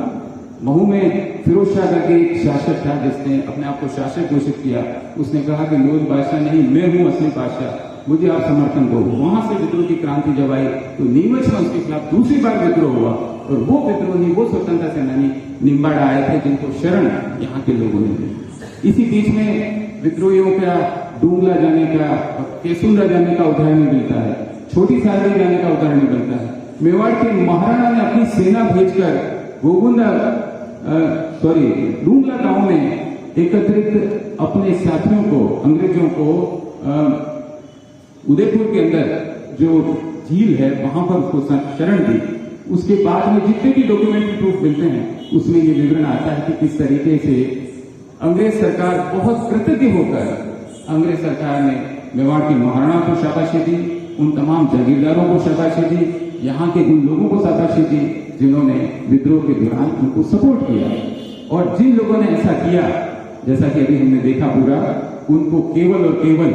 महू में फिरोज शाह करके एक शासक था जिसने अपने आप को शासक घोषित किया। उसने कहा कि लोग बादशाह नहीं, मैं हूं असली बादशाह, मुझे आप समर्थन दो। वहां से विद्रोह की क्रांति जब आई तो नीमच में उसके खिलाफ दूसरी बार विद्रोह हुआ और वो विद्रोही, वो स्वतंत्रता सेनानी निम्बाड़ा आए थे जिनको शरण यहाँ के लोगों ने दी। इसी बीच में विद्रोहियों का डूंगला जाने का, केसुंडा जाने का उदाहरण मिलता है, छोटी सारड़ी जाने का उदाहरण मिलता है। मेवाड़ के महाराणा ने अपनी सेना भेजकर डूंगला गांव में एकत्रित अपने साथियों को, अंग्रेजों को उदयपुर के अंदर जो झील है वहां पर उसको शरण दी। उसके बाद में जितने भी डॉक्यूमेंट्री प्रूफ मिलते हैं उसमें ये विवरण आता है कि किस तरीके से अंग्रेज सरकार बहुत कृतज्ञ होकर अंग्रेज सरकार ने मेवाड़ के महाराणा को शाबाशी दी, उन तमाम जागीरदारों को शाबाशी दी, यहाँ के उन लोगों को शाबाशी दी जिन्होंने विद्रोह के दौरान उनको सपोर्ट किया। और जिन लोगों ने ऐसा किया, जैसा कि अभी हमने देखा पूरा, उनको केवल और केवल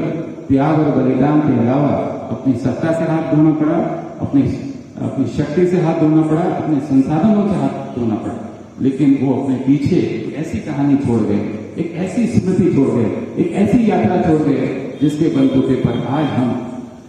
त्याग और बलिदान के अलावा अपनी सत्ता से हाथ धोना पड़ा, अपनी शक्ति से हाथ धोना पड़ा, अपने संसाधनों से हाथ धोना पड़ा, लेकिन वो अपने पीछे एक ऐसी कहानी छोड़ गए, एक ऐसी स्मृति छोड़ गए, एक ऐसी यात्रा छोड़ गए जिसके बलबूते पर आज हम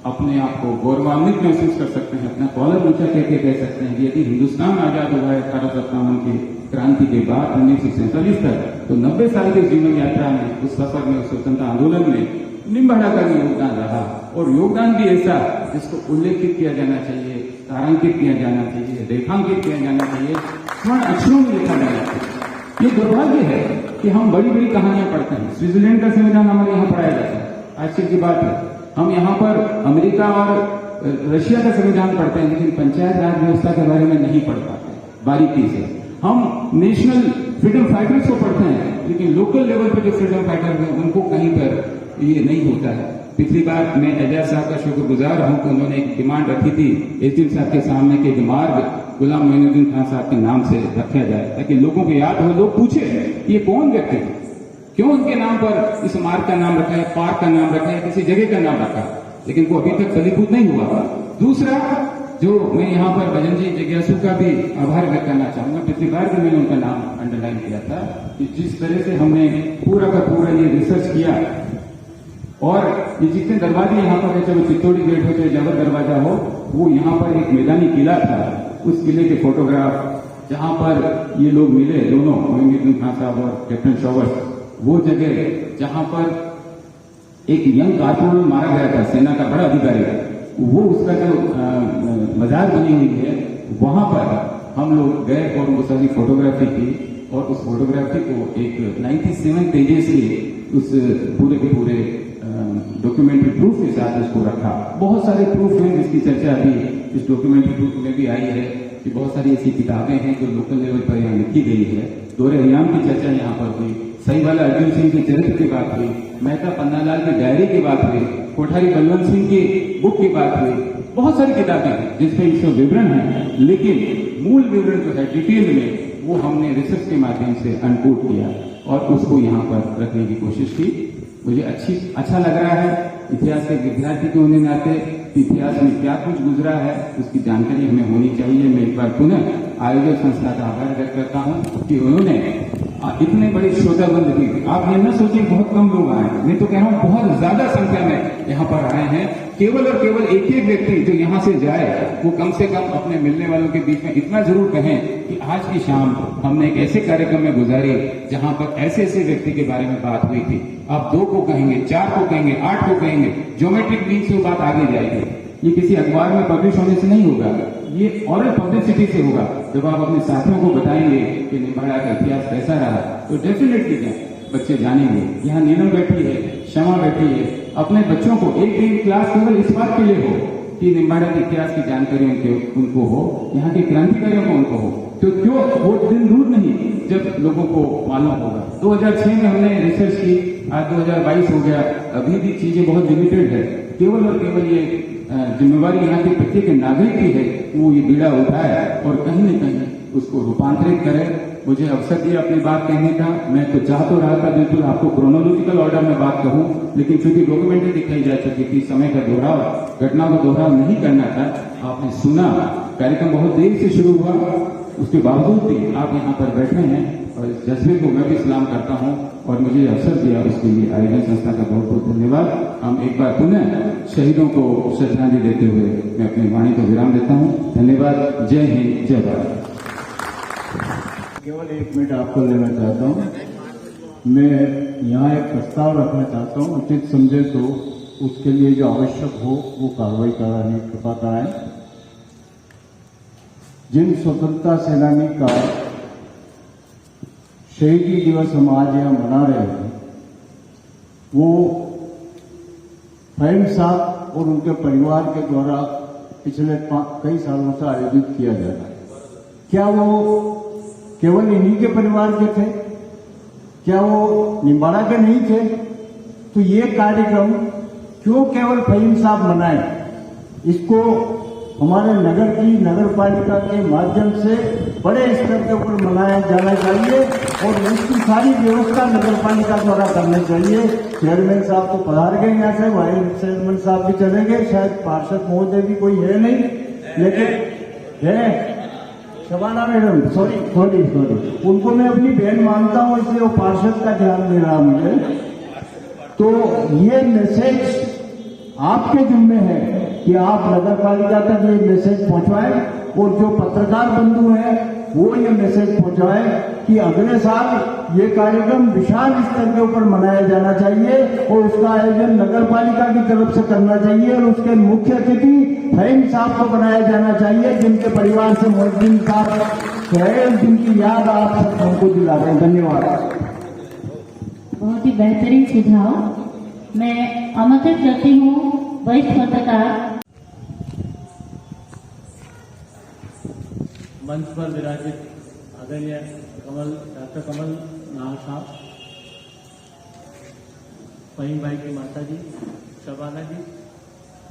अपने आप को गौरवान्वित महसूस कर सकते हैं, अपना कॉलर ऊंचा करके कह सकते हैं कि यदि हिंदुस्तान आजाद हुआ है 1857 की क्रांति के बाद 1947 तक, तो 90 साल की जीवन यात्रा में, उस सफर में, उस स्वतंत्रता आंदोलन में निम्बाड़ा का भी योगदान रहा, और योगदान भी ऐसा जिसको उल्लेखित किया जाना चाहिए, तारांकित किया जाना चाहिए, रेखांकित किया जाना चाहिए, स्वर्ण अक्षरों में लिखा जाना चाहिए। ये दुर्भाग्य है कि हम बड़ी बड़ी कहानियां पढ़ते हैं। स्विट्जरलैंड का संविधान हमारे यहाँ पढ़ाया जाता है, आश्चर्य की बात है। हम यहाँ पर अमेरिका और रशिया का संविधान पढ़ते हैं, लेकिन पंचायत राज व्यवस्था के बारे में नहीं पढ़ पाते बारीकी से। हम नेशनल फ्रीडम फाइटर्स को पढ़ते हैं, लेकिन लोकल लेवल पर जो फ्रीडम फाइटर हैं उनको कहीं पर ये नहीं होता है। पिछली बार मैं एजाज साहब का शुक्रगुजार हूं कि उन्होंने एक डिमांड रखी थी एसडीएम साहब के सामने कि ये मार्ग गुलाम मोइनुद्दीन खान साहब के नाम से रखा जाए, ताकि लोगों को याद हो, लोग पूछे ये कौन व्यक्ति है, क्यों उनके नाम पर इस मार्ग का नाम रखा है, पार्क का नाम रखा है, किसी जगह का नाम रखा, लेकिन वो अभी तक फलीभूत नहीं हुआ। दूसरा, जो मैं यहाँ पर भजन जी जिज्ञासु का भी आभार व्यक्त करना चाहूंगा, पिछली बार भी मैंने उनका नाम अंडरलाइन किया था कि जिस तरह से हमने पूरा का पूरा ये रिसर्च किया, और ये जितने दरवाजे यहाँ पर है, चाहे चित्तौड़ी गेट हो चाहे जबर दरवाजा हो, वो यहाँ पर एक मैदानी किला था, उस किले के फोटोग्राफ जहाँ पर ये लोग मिले दोनों, मोइनुद्दीन खान साहब और कैप्टन शौकत, वो जगह जहाँ पर एक यंग कारकुन मारा गया था, सेना का बड़ा अधिकारी, वो उसका जो मजार बनी हुई है, वहां पर हम लोग गए और वो सारी फोटोग्राफी की, और उस फोटोग्राफी को एक 97 पेजेस के उस पूरे के पूरे डॉक्यूमेंट्री प्रूफ के साथ उसको रखा। बहुत सारे प्रूफ हैं जिसकी चर्चा अभी इस डॉक्यूमेंट्री प्रूफ में भी आई है कि बहुत सारी ऐसी किताबें हैं जो लोकल लेवल पर यहाँ लिखी गई है। दोरे हयाम की चर्चा यहाँ पर हुई, सहीवाला अर्जुन सिंह के चरित्र की बात हुई, मेहता पन्नालाल की डायरी की बात हुई, कोठारी बलवंत सिंह की बुक की बात हुई। बहुत सारी किताबें हैं जिसपे इसका विवरण है, लेकिन मूल विवरण जो है डिटेल में, वो हमने रिसर्च के माध्यम से अनकोड किया और उसको यहाँ पर रखने की कोशिश की। मुझे अच्छा लग रहा है इतिहास के विद्यार्थी के होने नाते इतिहास में क्या कुछ गुजरा है उसकी जानकारी हमें होनी चाहिए। मैं एक बार पुनः आयोजक संस्था का आभार व्यक्त करता हूँ कि उन्होंने इतने बड़े श्रोताबंद भी, आप ये न सोचिए बहुत कम लोग आए, मैं तो कह रहा हूँ बहुत ज्यादा संख्या में यहाँ पर आए हैं। केवल और केवल एक एक व्यक्ति जो यहाँ से जाए वो कम से कम अपने मिलने वालों के बीच में इतना जरूर कहें कि आज की शाम हमने एक ऐसे कार्यक्रम में गुजारी जहाँ पर ऐसे ऐसे व्यक्ति के बारे में बात हुई थी। आप 2 को कहेंगे, 4 को कहेंगे, 8 को कहेंगे, ज्योमेट्रिक मीन से वो बात आगे जाएगी। ये किसी अखबार में पब्लिश होने से नहीं होगा, ये ऑरल पब्लिसिटी से होगा। जब आप अपने साथियों को बताएंगे कि निम्बाड़ा का इतिहास कैसा रहा, तो डेफिनेटली बच्चे जानेंगे। यहाँ नीलम बैठी है, क्षमा बैठी है, अपने बच्चों को एक दिन क्लास केवल इस बात के लिए हो कि निम्बाड़ा के इतिहास की जानकारी उनको हो, यहाँ के क्रांतिकारियों को उनको हो, तो क्यों वो दिन दूर नहीं जब लोगों को मालूम होगा। 2006 में हमने रिसर्च की, आज 2022 हो गया, अभी भी चीजें बहुत लिमिटेड है। केवल और केवल ये जिम्मेवारी यहाँ के प्रत्येक नागरिक की है कि वो ये बीड़ा उठाए और कहीं न कहीं उसको रूपांतरित करे। मुझे अवसर दिया अपनी बात कहने का, मैं तो चाह तो रहा था बिल्कुल आपको क्रोनोलॉजिकल ऑर्डर में बात कहूं, लेकिन चूंकि डॉक्यूमेंट्री दिखाई जा चुकी थी, समय का दोहराव, घटना को दोहराव नहीं करना था। आपने सुना, कार्यक्रम बहुत देर से शुरू हुआ, उसके बावजूद भी आप यहाँ पर बैठे हैं और इस जज्बे को मैं भी सलाम करता हूँ और मुझे अवसर दिया उसके लिए आयोजन संस्था का बहुत बहुत धन्यवाद। हम एक बार पुनः शहीदों को श्रद्धांजलि देते हुए मैं अपनी वाणी को विराम देता हूँ। धन्यवाद। जय हिंद, जय भारत। केवल 1 मिनट आपको लेना चाहता हूँ। मैं यहाँ एक प्रस्ताव रखना चाहता हूँ, उचित समझे तो उसके लिए जो आवश्यक हो वो कार्रवाई कराने की कृपा कराएं। जिन स्वतंत्रता सेनानी का शहीदी दिवस हम आज यहाँ मना रहे हैं, वो फहीम साहब और उनके परिवार के द्वारा पिछले कई सालों से आयोजित किया जा रहा है। क्या वो केवल इन्हीं के परिवार के थे? क्या वो निम्बाड़ा के नहीं थे? तो ये कार्यक्रम क्यों केवल फहीम साहब मनाए? इसको हमारे नगर की नगर पालिका के माध्यम से बड़े स्तर के ऊपर मनाया जाना चाहिए और इसकी सारी व्यवस्था नगर पालिका द्वारा करनी चाहिए। चेयरमैन साहब तो पधार गए यहाँ से, वाइस चेयरमैन साहब भी चले गए, शायद पार्षद महोदय भी कोई है नहीं, लेकिन है शबाना मैडम, सॉरी, उनको मैं अपनी बहन मानता हूँ, इसलिए वो पार्षद का ध्यान दे रहा मुझे। तो ये मैसेज आपके जिम्मे है कि आप नगर पालिका तक ये मैसेज पहुंचवाएं और जो पत्रकार बंधु हैं वो ये मैसेज पहुंचवाएं कि अगले साल ये कार्यक्रम विशाल स्तर के ऊपर मनाया जाना चाहिए और उसका आयोजन नगर पालिका की तरफ से करना चाहिए और उसके मुख्य अतिथि फहीम साहब को बनाया जाना चाहिए, जिनके परिवार से मोहद्दीन साहब है, जिनकी याद आप सब हमको दिला रहे हैं। धन्यवाद। बहुत ही बेहतरीन सुझाव। मैं आमंत्रित करती हूँ वरिष्ठ पत्रकार मंच पर विराजित आदरणीय डॉक्टर कमल नाहर साहब, फहीम भाई की माता जी शबाना जी,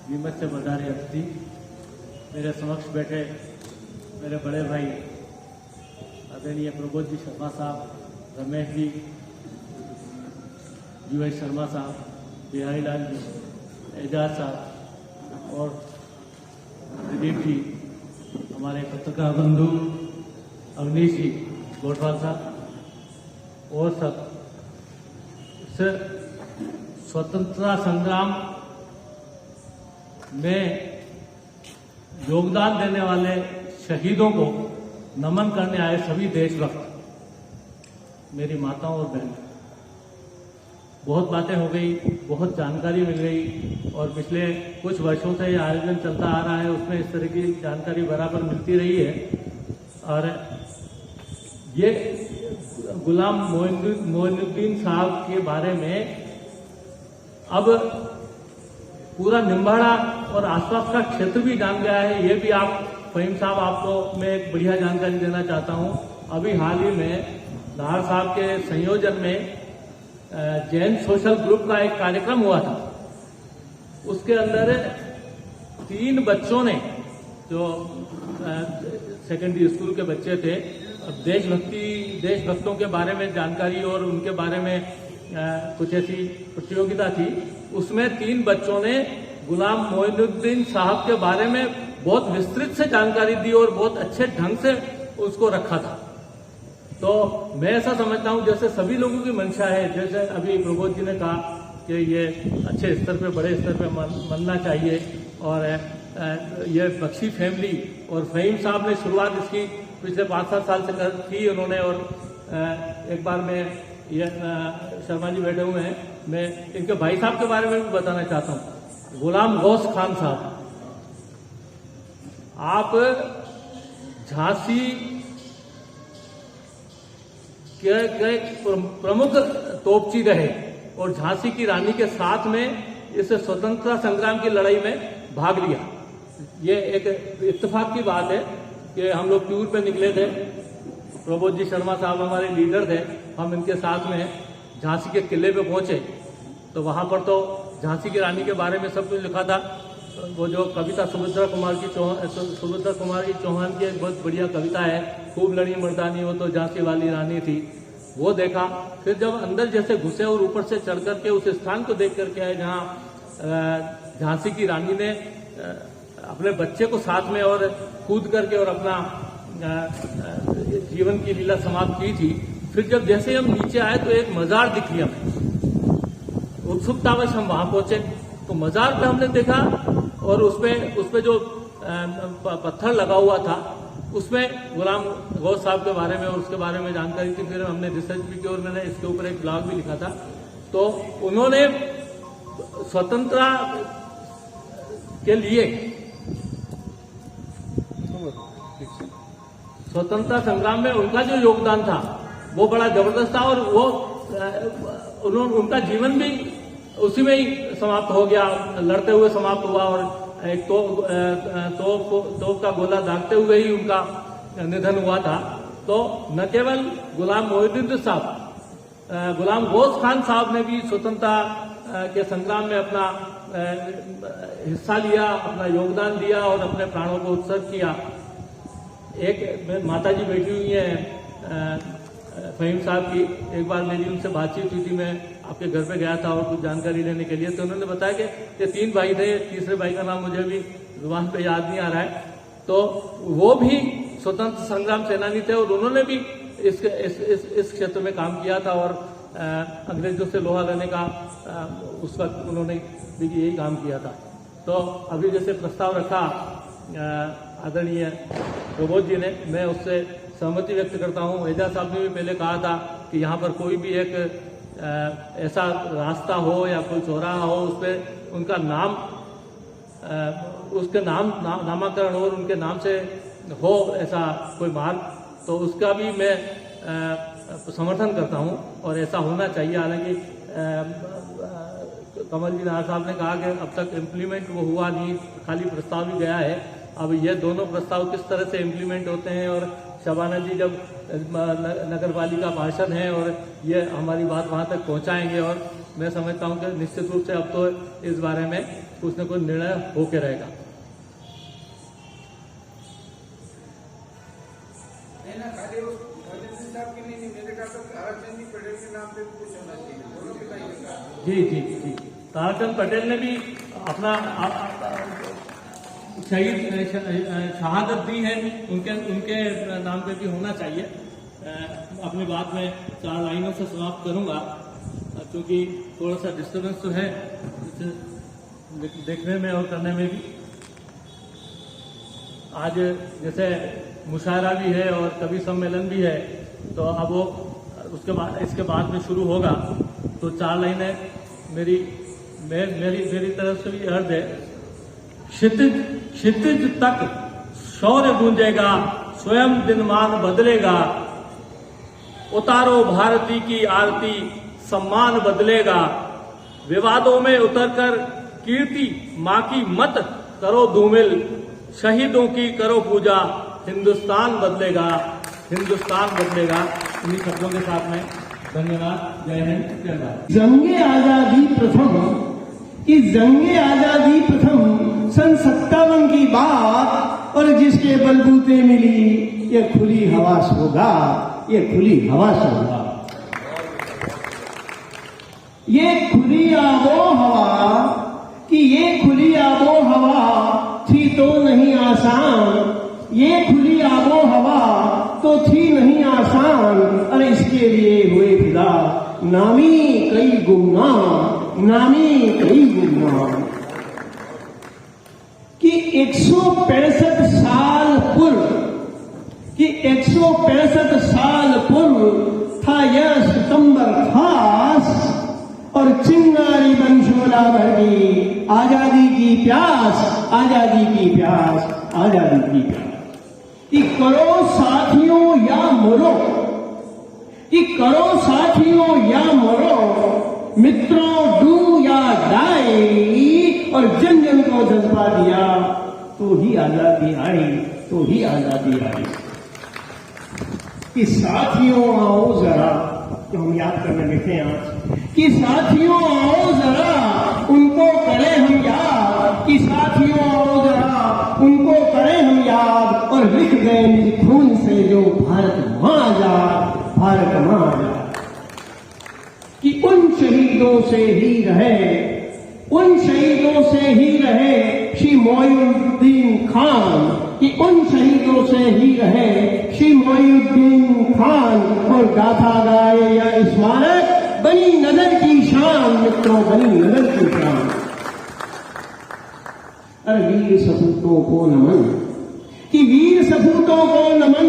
नीमच से पधारे अतिथि, मेरे समक्ष बैठे मेरे बड़े भाई आदरणीय प्रबोध जी शर्मा साहब, रमेश जी, जीवन शर्मा साहब, बिहारी लाल जी, एजाज साहब और दिलीप जी, हमारे पत्रकार बंधु अवनीश जी गोठवाल साहब और सब स्वतंत्रता संग्राम में योगदान देने वाले शहीदों को नमन करने आए सभी देशभक्त, मेरी माताओं और बहनों, बहुत बातें हो गई, बहुत जानकारी मिल गई और पिछले कुछ वर्षों से ये आयोजन चलता आ रहा है, उसमें इस तरह की जानकारी बराबर मिलती रही है। और ये गुलाम मोइनुद्दीन साहब के बारे में अब पूरा निम्बाड़ा और आसपास का क्षेत्र भी जान गया है। ये भी आप फहीम साहब, आपको मैं एक बढ़िया जानकारी देना चाहता हूँ। अभी हाल ही में नाहर साहब के संयोजन में जैन सोशल ग्रुप का एक कार्यक्रम हुआ था। उसके अंदर 3 बच्चों ने, जो सेकेंडरी स्कूल के बच्चे थे, देशभक्तों के बारे में जानकारी और उनके बारे में कुछ ऐसी प्रतियोगिता थी। उसमें 3 बच्चों ने गुलाम मोइनुद्दीन साहब के बारे में बहुत विस्तृत से जानकारी दी और बहुत अच्छे ढंग से उसको रखा था। तो मैं ऐसा समझता हूं जैसे सभी लोगों की मंशा है, जैसे अभी प्रबोध जी ने कहा कि ये अच्छे स्तर पे, बड़े स्तर पे मनना चाहिए और ये बख्शी फैमिली और फहीम साहब ने शुरुआत इसकी पिछले 5-7 साल से की उन्होंने। और एक बार मैं ये शर्मा जी बैठे हुए हैं, मैं इनके भाई साहब के बारे में भी बताना चाहता हूँ। गुलाम गौस खान साहब, आप झांसी के प्रमुख तोपची रहे और झांसी की रानी के साथ में इस स्वतंत्रता संग्राम की लड़ाई में भाग लिया। ये एक इत्तेफाक की बात है कि हम लोग टूर पे निकले थे, प्रबोध जी शर्मा साहब हमारे लीडर थे, हम इनके साथ में झांसी के किले पे पहुंचे तो वहां पर तो झांसी की रानी के बारे में सब कुछ लिखा था। वो जो कविता सुभद्रा कुमार की चौहान की एक बहुत बढ़िया कविता है, खूब लड़ी मर्दानी वो तो झांसी वाली रानी थी, वो देखा। फिर जब अंदर जैसे घुसे और ऊपर से चढ़ करके उस स्थान को देख करके आए जहाँ झांसी की रानी ने अपने बच्चे को साथ में और कूद करके और अपना जीवन की लीला समाप्त की थी। फिर जब जैसे हम नीचे आए तो एक मजार दिख लिया हमें। उत्सुकतावश हम वहां पहुंचे तो मजार पे हमने देखा और उसपे जो पत्थर लगा हुआ था उसमें गुलाम गौस साहब के बारे में और उसके बारे में जानकारी थी। फिर हमने रिसर्च भी की और मैंने इसके ऊपर एक ब्लॉग भी लिखा था। तो उन्होंने स्वतंत्रता के लिए स्वतंत्रता संग्राम में उनका जो योगदान था वो बड़ा जबरदस्त था और वो उनका जीवन भी उसी में ही समाप्त हो गया, लड़ते हुए समाप्त हुआ और एक तोप का गोला दागते हुए ही उनका निधन हुआ था। तो न केवल गुलाम मोहिउद्दीन साहब, गुलाम गौस खान साहब ने भी स्वतंत्रता के संग्राम में अपना हिस्सा लिया, अपना योगदान दिया और अपने प्राणों को उत्सर्ग किया। एक माता जी बैठी हुई है फहीम साहब की, एक बार मेरी उनसे बातचीत हुई थी, मैं आपके घर पे गया था और कुछ जानकारी लेने के लिए, तो उन्होंने बताया कि ये 3 भाई थे, तीसरे भाई का नाम मुझे भी जुबान पे याद नहीं आ रहा है, तो वो भी स्वतंत्र संग्राम सेनानी थे और उन्होंने भी इस क्षेत्र में काम किया था और अंग्रेजों से लोहा लेने का उस वक्त उन्होंने भी यही काम किया था। तो अभी जैसे प्रस्ताव रखा आदरणीय प्रबोध जी ने, मैं उससे सहमति व्यक्त करता हूँ। एजाज साहब ने भी पहले कहा था कि यहाँ पर कोई भी एक ऐसा रास्ता हो या कोई चौराहा हो उस पर उनका नाम, उसके नामाकरण और उनके नाम से हो ऐसा कोई मार्ग, तो उसका भी मैं समर्थन करता हूँ और ऐसा होना चाहिए। हालांकि कमल जी नाहर साहब ने कहा कि अब तक इम्प्लीमेंट वो हुआ नहीं, खाली प्रस्ताव ही गया है। अब ये दोनों प्रस्ताव किस तरह से इम्प्लीमेंट होते हैं और शबाना जी जब नगर पालिका पार्षद हैं और ये हमारी बात वहाँ तक पहुँचाएंगे, और मैं समझता हूँ कि निश्चित रूप से अब तो इस बारे में कुछ न कुछ निर्णय होके रहेगा। जी, ताराचंद पटेल ने भी अपना शहादत दी है, उनके नाम पे भी होना चाहिए। अपनी बात में 4 लाइनों से समाप्त करूंगा क्योंकि थोड़ा सा डिस्टर्बेंस तो है देखने में और करने में भी। आज जैसे मुशायरा भी है और कवि सम्मेलन भी है, तो अब वो इसके बाद में शुरू होगा, तो 4 लाइनें मेरी तरफ से भी अर्ज है। क्षितिज तक शौर्य गूंजेगा, स्वयं दिनमान बदलेगा, उतारो भारती की आरती, सम्मान बदलेगा, विवादों में उतरकर कीर्ति माँ की मत करो धूमिल, शहीदों की करो पूजा, हिंदुस्तान बदलेगा, हिंदुस्तान बदलेगा। इन्हीं शब्दों के साथ में धन्यवाद। जय हिंद, जय भारत। जंगे आजादी प्रथम, कि जंगे आजादी प्रथम सन 57 की बात, और जिसके बलबूते मिली ये खुली हवा होगा, ये खुली हवा से होगा। ये खुली आबो हवा, कि ये खुली आबो हवा थी तो नहीं आसान, ये खुली आबो हवा तो थी नहीं आसान, अरे इसके लिए हुए फिदा नामी कई गुमनाम, नामी कई गुमनाम। कि 165 साल पूर्व, कि 165 साल पूर्व था यह सितंबर खास, और चिंगारी बंशोला भर गई आजादी की प्यास, आजादी की प्यास, आजादी की प्यास। कि करो साथियों या मरो, कि करो साथियों या मरो, मित्रों डू या डाई, और जन जन को जज्बा दिया तो ही आजादी आई, तो ही आजादी आई। कि साथियों आओ जरा, तो हम याद करने बैठे आज, कि साथियों आओ जरा उनको करें हम याद, कि साथियों आओ जरा उनको करें हम याद, और लिख गए निज खून से जो भारत मां आजाद, भारत मां आजाद। कि उन शहीदों से ही रहे, उन शहीदों से ही रहे श्री मोइनुद्दीन खान, कि उन शहीदों से ही रहे श्री मोइनुद्दीन खान, और गाथा गाए या स्मारक बनी नगर की शान, मित्रों बनी नगर की शान। अरे वीर सपूतों को नमन, कि वीर सपूतों को नमन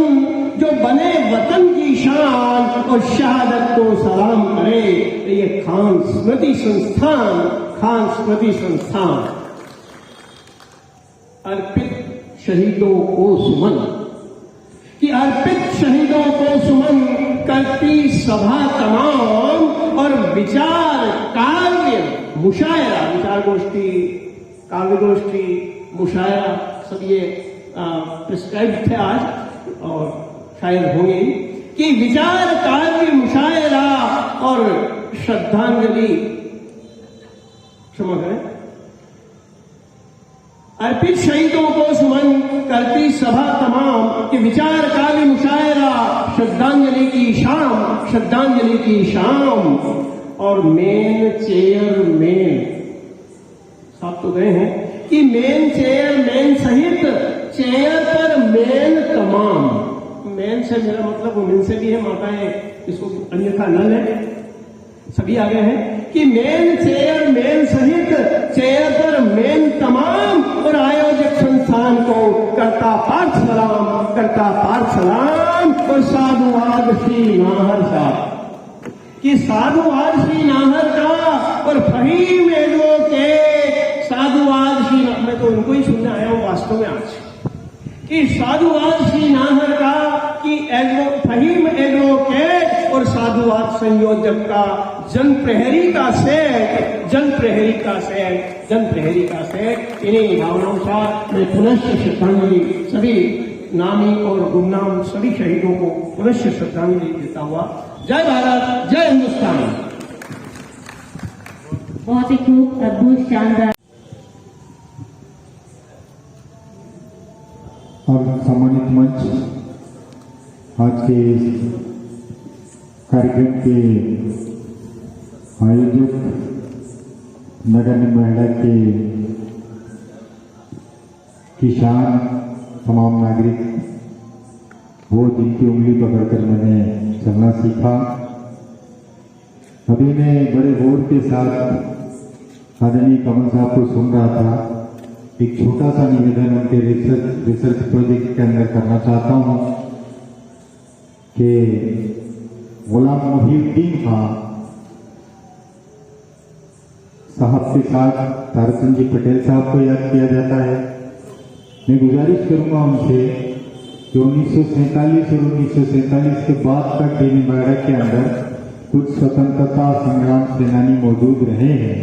जो बने वतन की शान, और शहादत को सलाम करे ये खान स्मृति संस्थान, खान स्मृति संस्थान। अर्पित शहीदों को सुमन, कि अर्पित शहीदों को सुमन करती सभा तमाम और विचार काव्य मुशायरा, विचार गोष्ठी, काव्य गोष्ठी, मुशायरा सब ये प्रिस्क्राइब थे आज और शायद होंगे कि विचार काव्य मुशायरा और श्रद्धांजलि, क्षमा करें, अर्पित शहीदों को सुमन करती सभा तमाम कि विचार काव्य मुशायरा श्रद्धांजलि की शाम, श्रद्धांजलि की शाम। और मेन चेयरमैन साहब तो गए हैं कि मेन चेयरमैन सहित चेयर पर मेन तमाम, मेन से मेरा मतलब वुमेन से भी है, माताएं इसको अन्यथा न लें, सभी आ गए हैं कि मेन चेयरमैन सहित चेयर पर मेन तमाम और आयोजक संस्थान को करता पार्थ सलाम, करता पार्थ सलाम। और साधुवाद श्री नाहर साहब कि साधुवाद श्री नाहर का और फहीम एडवोकेट साधुवाद श्री, मैं तो उनको ही सुनने आया हूं वास्तव में आज, कि साधुवाद श्री नाहर का कि फहीम एडवोकेट और साधुवाद संयोजक का जन प्रहरी का सेट, जन प्रहरी का सेट, जन प्रहरी का सेट। इन्हीं भावनाओं का मैं पुनश्च श्रद्धांजलि सभी नामी और गुमनाम सभी शहीदों को पुनश्च श्रद्धांजलि देता हुआ जय भारत, जय हिंदुस्तान। बहुत ही खूब, अद्भुत, शानदार। और सम्मानित मंच, आज के इस कार्यक्रम के आयोजक नगर नोएडा के किसान, तमाम नागरिक, वो जिनकी उंगली पकड़कर मैंने चलना सीखा। अभी मैं बड़े गौर के साथ आदरणीय कमल साहब को सुन रहा था। एक छोटा सा निवेदन उनके रिसर्च प्रोजेक्ट के अंदर करना चाहता हूं कि गुलाम मोहिउद्दीन खां साहब के साथ तारचंद जी पटेल साहब को याद किया जाता है। मैं गुजारिश करूंगा उनसे कि 1947 और 1947 के बाद तक डेली नोएडा के अंदर कुछ स्वतंत्रता संग्राम सेनानी मौजूद रहे हैं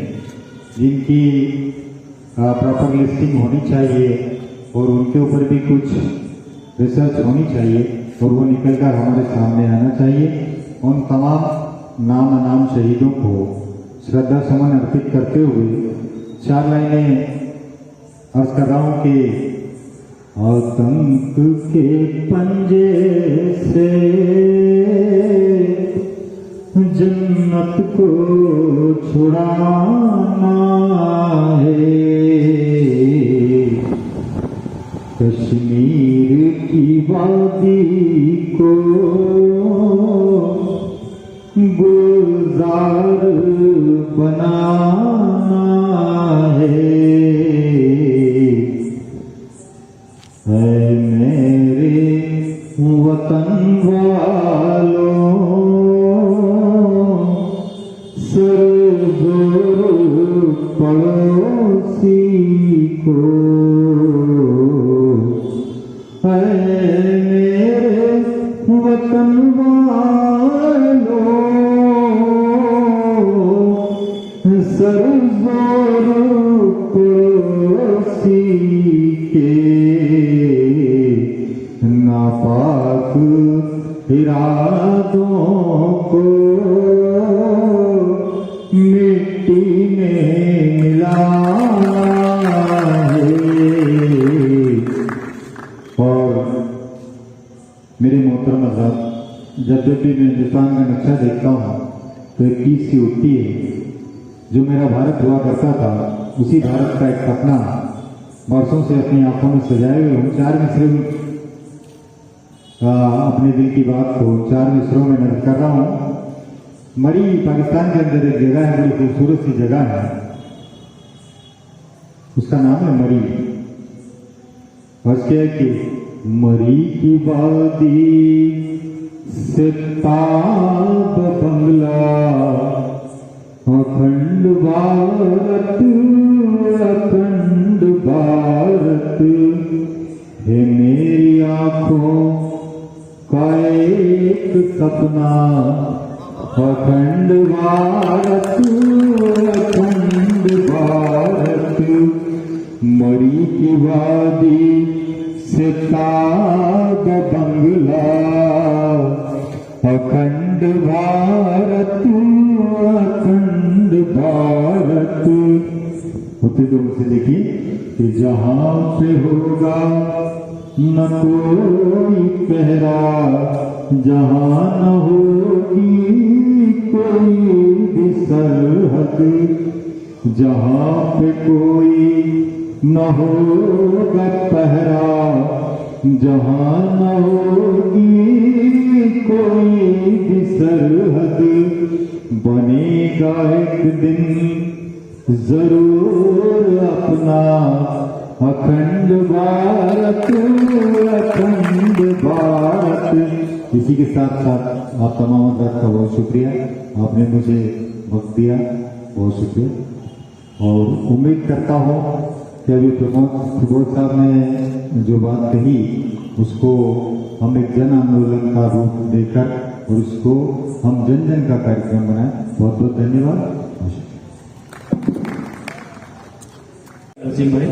जिनकी प्रॉपर लिस्टिंग होनी चाहिए और उनके ऊपर भी कुछ रिसर्च होनी चाहिए और वो निकलकर हमारे सामने आना चाहिए। उन तमाम नाम शहीदों को श्रद्धा सुमन अर्पित करते हुए 4 लाइनें अर्ज कर रहा हूं कि आतंक के पंजे से जन्नत को छुड़ाना है, कश्मीर की वादी को गुलजार बनाना है। मेरे वतन वालों, पड़ोसी को, मेरे वतन वालों, सरजोर पड़ोसी के नापाक इरादों को मिट्टी में मिलाना है। और मेरे मोहतरम साहब, जब भी मैं हिंदुस्तान का नक्शा देखता हूँ तो एक चीज सी उठती है, जो मेरा भारत हुआ करता था उसी भारत का एक सपना वर्षों से अपनी आंखों में सजाए हुए हूँ। 4 मिसरों अपने दिल की बात को 4 मिसरों में नजर कर रहा हूँ। मरी पाकिस्तान के अंदर एक जगह है, बड़ी खूबसूरत सी जगह है, उसका नाम है मरी। बस क्या है कि मरी की वादी से ताब बंगला, अखंड भारत, अखंड भारत है मेरी आंखों सपना अखंड भारत अखंड भारत मरी की वादी से ताब बंगला अखंड भारत अखंड भारत। होते तो मुझसे देखिए कि जहां पे होगा न कोई पहरा जहां न होगी कोई भी सरहद जहां पे कोई न होगा पहरा जहां न होगी कोई भी सरहद बनेगा एक दिन जरूर अपना अखंड भारत अखंड भारत। इसी के साथ साथ आप तमाम हजरात का बहुत शुक्रिया, आपने मुझे वक्त दिया, बहुत शुक्रिया। और उम्मीद करता हूँ कि अभी प्रमोद साहब ने जो बात कही उसको हम एक जन आंदोलन का रूप देकर और उसको हम जन जन का कार्यक्रम बनाए। बहुत बहुत धन्यवाद। नरसिंह भाई,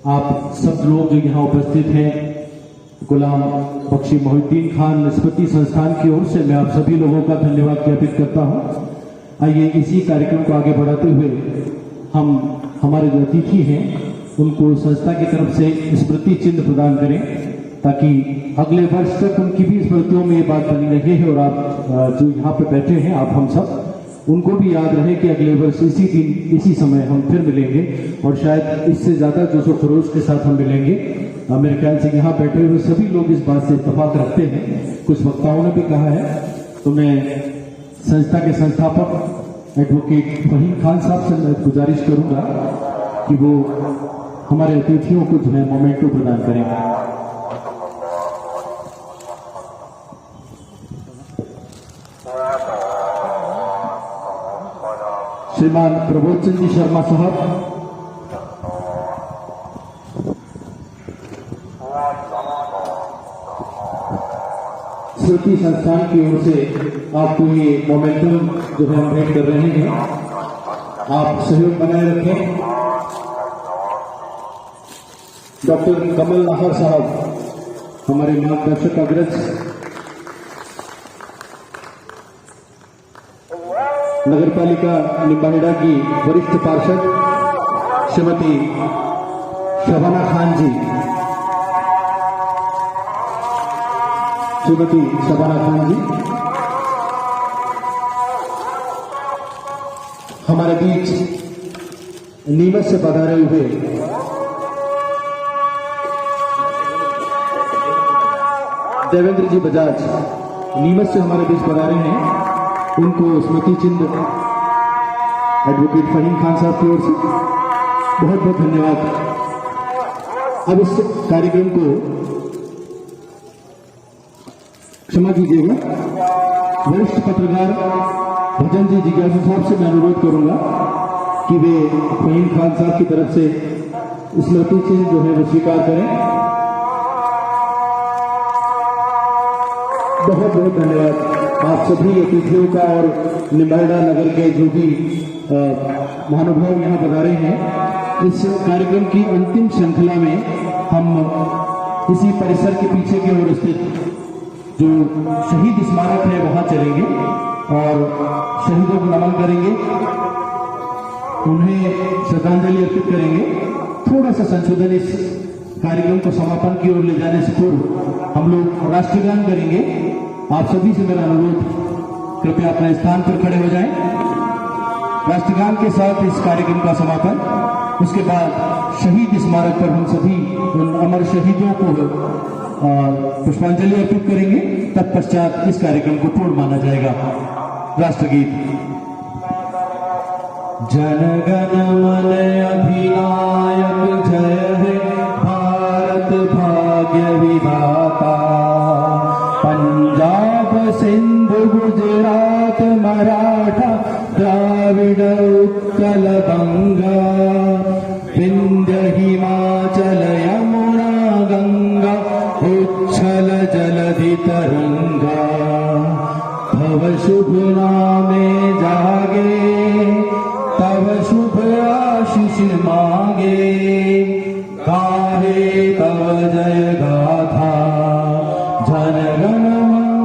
आप सब लोग जो यहाँ उपस्थित हैं, गुलाम बख्शी मोहिउद्दीन खान स्मृति संस्थान की ओर से मैं आप सभी लोगों का धन्यवाद ज्ञापित करता हूँ। आइए इसी कार्यक्रम को आगे बढ़ाते हुए हम हमारे जो अतिथि हैं उनको संस्था की तरफ से स्मृति चिन्ह प्रदान करें ताकि अगले वर्ष तक उनकी भी स्मृतियों में ये बात बनी रहे और आप जो यहाँ पे बैठे हैं आप हम सब उनको भी याद रहे कि अगले वर्ष इसी दिन इसी समय हम फिर मिलेंगे और शायद इससे ज्यादा जोश और खरोश के साथ हम मिलेंगे। मेरे ख्याल से यहाँ बैठे हुए सभी लोग इस बात से इत्तेफाक रखते हैं, कुछ वक्ताओं ने भी कहा है। तो मैं संस्था के संस्थापक एडवोकेट फहीम खान साहब से मैं गुजारिश करूंगा कि वो हमारे अतिथियों को जो है मोमेंटो प्रदान करेंगे। श्रीमान प्रबोध चंद जी शर्मा साहब, स्मृति संस्थान की ओर से आपको ये मोमेंटम जो है हम भेंट कर रहे हैं, आप सहयोग बनाए रखें। डॉक्टर कमल नाहर साहब हमारे मार्गदर्शक अग्रज, नगर पालिका निम्बाहेड़ा की वरिष्ठ पार्षद श्रीमती शबाना खान जी, श्रीमती शबाना खान जी हमारे बीच नीमच से पधारे हुए देवेंद्र जी बजाज नीमच से हमारे बीच पधारे हैं, उनको स्मृति चिन्ह एडवोकेट फहीम खान साहब की ओर से बहुत बहुत धन्यवाद। अब इस कार्यक्रम को क्षमा कीजिएगा, वरिष्ठ पत्रकार भजन जी जिज्ञासु साहब से मैं अनुरोध करूंगा कि वे फहीम खान साहब की तरफ से स्मृति चिन्ह जो है वो स्वीकार करें। बहुत बहुत धन्यवाद आप सभी अतिथियों का और निम्बाहेड़ा नगर के जो भी महानुभाव यहाँ पधारे हैं। इस कार्यक्रम की अंतिम श्रृंखला में हम इसी परिसर के पीछे की ओर स्थित जो शहीद स्मारक है वहां चलेंगे और शहीदों को नमन करेंगे, उन्हें श्रद्धांजलि अर्पित करेंगे। थोड़ा सा संशोधन इस कार्यक्रम को समापन की ओर ले जाने से पूर्व हम लोग राष्ट्रगान करेंगे। आप सभी से मेरा अनुरोध, कृपया अपने स्थान पर खड़े हो जाएं। राष्ट्रगान के साथ इस कार्यक्रम का समापन, उसके बाद शहीद स्मारक पर हम सभी उन अमर शहीदों को पुष्पांजलि अर्पित करेंगे। तत्पश्चात इस कार्यक्रम को पूर्ण माना जाएगा। राष्ट्रगीत। जनगण मन अधिनायक जय हे भारत भाग्य विधाता, पंजाब सिंधु गुजरात मराठा द्राविड उत्कल गंगा, विंध्य हिमाचल यमुना गंगा उच्छल जलधि तरंगा। तव शुभ नामे जागे, तव शुभ आशीष मांगे, गाहे तव जय गाथा, जन गण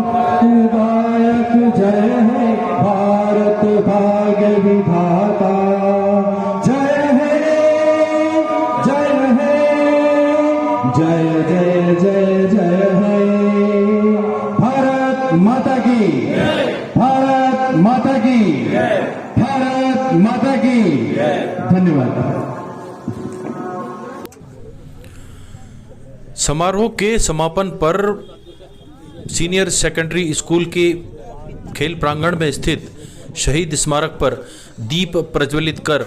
मन गायक जय है भारत भाग्य विधाता। जय है, जय है, जय जय जय जय है। भारत माता की, भारत माता की, भारत माता की। धन्यवाद। समारोह के समापन पर सीनियर सेकेंडरी स्कूल के खेल प्रांगण में स्थित शहीद स्मारक पर दीप प्रज्वलित कर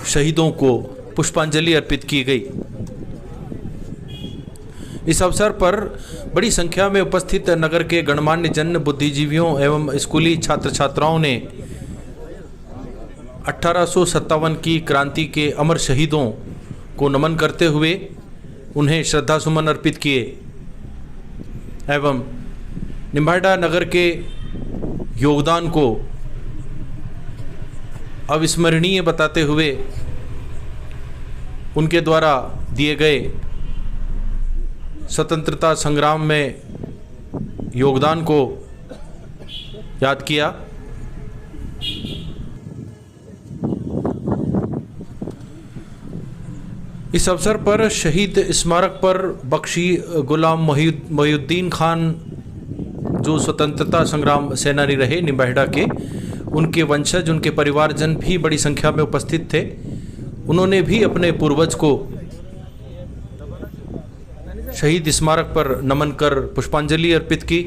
शहीदों को पुष्पांजलि अर्पित की गई। इस अवसर पर बड़ी संख्या में उपस्थित नगर के गणमान्य जन, बुद्धिजीवियों एवं स्कूली छात्र छात्राओं ने 1857 की क्रांति के अमर शहीदों को नमन करते हुए उन्हें श्रद्धा सुमन अर्पित किए एवं निम्बाहेड़ा नगर के योगदान को अविस्मरणीय बताते हुए उनके द्वारा दिए गए स्वतंत्रता संग्राम में योगदान को याद किया। इस अवसर पर शहीद स्मारक पर बख्शी गुलाम मोहिउद्दीन खान जो स्वतंत्रता संग्राम सेनानी रहे निम्बाहेड़ा के, उनके वंशज, उनके परिवारजन भी बड़ी संख्या में उपस्थित थे। उन्होंने भी अपने पूर्वज को शहीद स्मारक पर नमन कर पुष्पांजलि अर्पित की।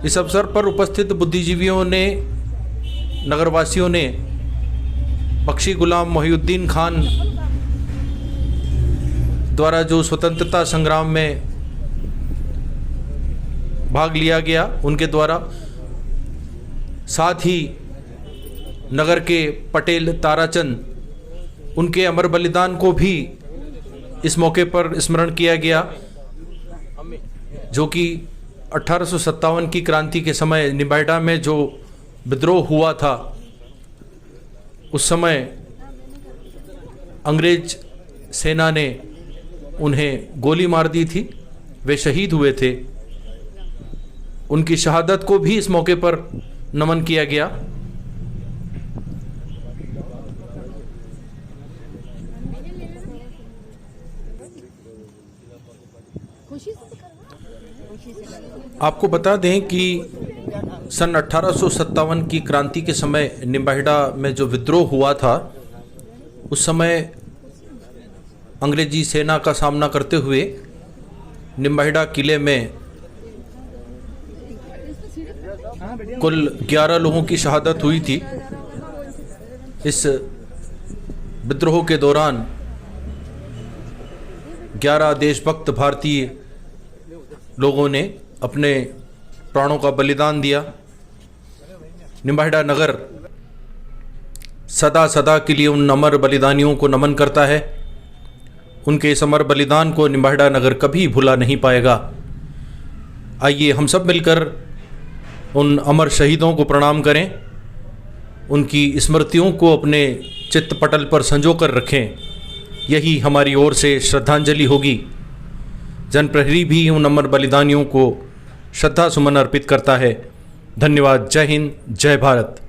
इस अवसर पर उपस्थित बुद्धिजीवियों ने, नगरवासियों ने बख्शी गुलाम मोहिउद्दीन खान द्वारा जो स्वतंत्रता संग्राम में भाग लिया गया उनके द्वारा, साथ ही नगर के पटेल ताराचंद, उनके अमर बलिदान को भी इस मौके पर स्मरण किया गया, जो कि 1857 की क्रांति के समय निम्बाहेड़ा में जो विद्रोह हुआ था, उस समय अंग्रेज सेना ने उन्हें गोली मार दी थी, वे शहीद हुए थे। उनकी शहादत को भी इस मौके पर नमन किया गया। आपको बता दें कि सन 1857 की क्रांति के समय निम्बाहेड़ा में जो विद्रोह हुआ था, उस समय अंग्रेजी सेना का सामना करते हुए निम्बाहेड़ा किले में कुल 11 लोगों की शहादत हुई थी। इस विद्रोह के दौरान 11 देशभक्त भारतीय लोगों ने अपने प्राणों का बलिदान दिया। निम्बाहेड़ा नगर सदा सदा के लिए उन अमर बलिदानियों को नमन करता है। उनके इस अमर बलिदान को निम्बाहेड़ा नगर कभी भुला नहीं पाएगा। आइए हम सब मिलकर उन अमर शहीदों को प्रणाम करें, उनकी स्मृतियों को अपने चित्त पटल पर संजो कर रखें। यही हमारी ओर से श्रद्धांजलि होगी। जनप्रहरी भी उन अमर बलिदानियों को श्रद्धा सुमन अर्पित करता है। धन्यवाद। जय हिंद, जय भारत।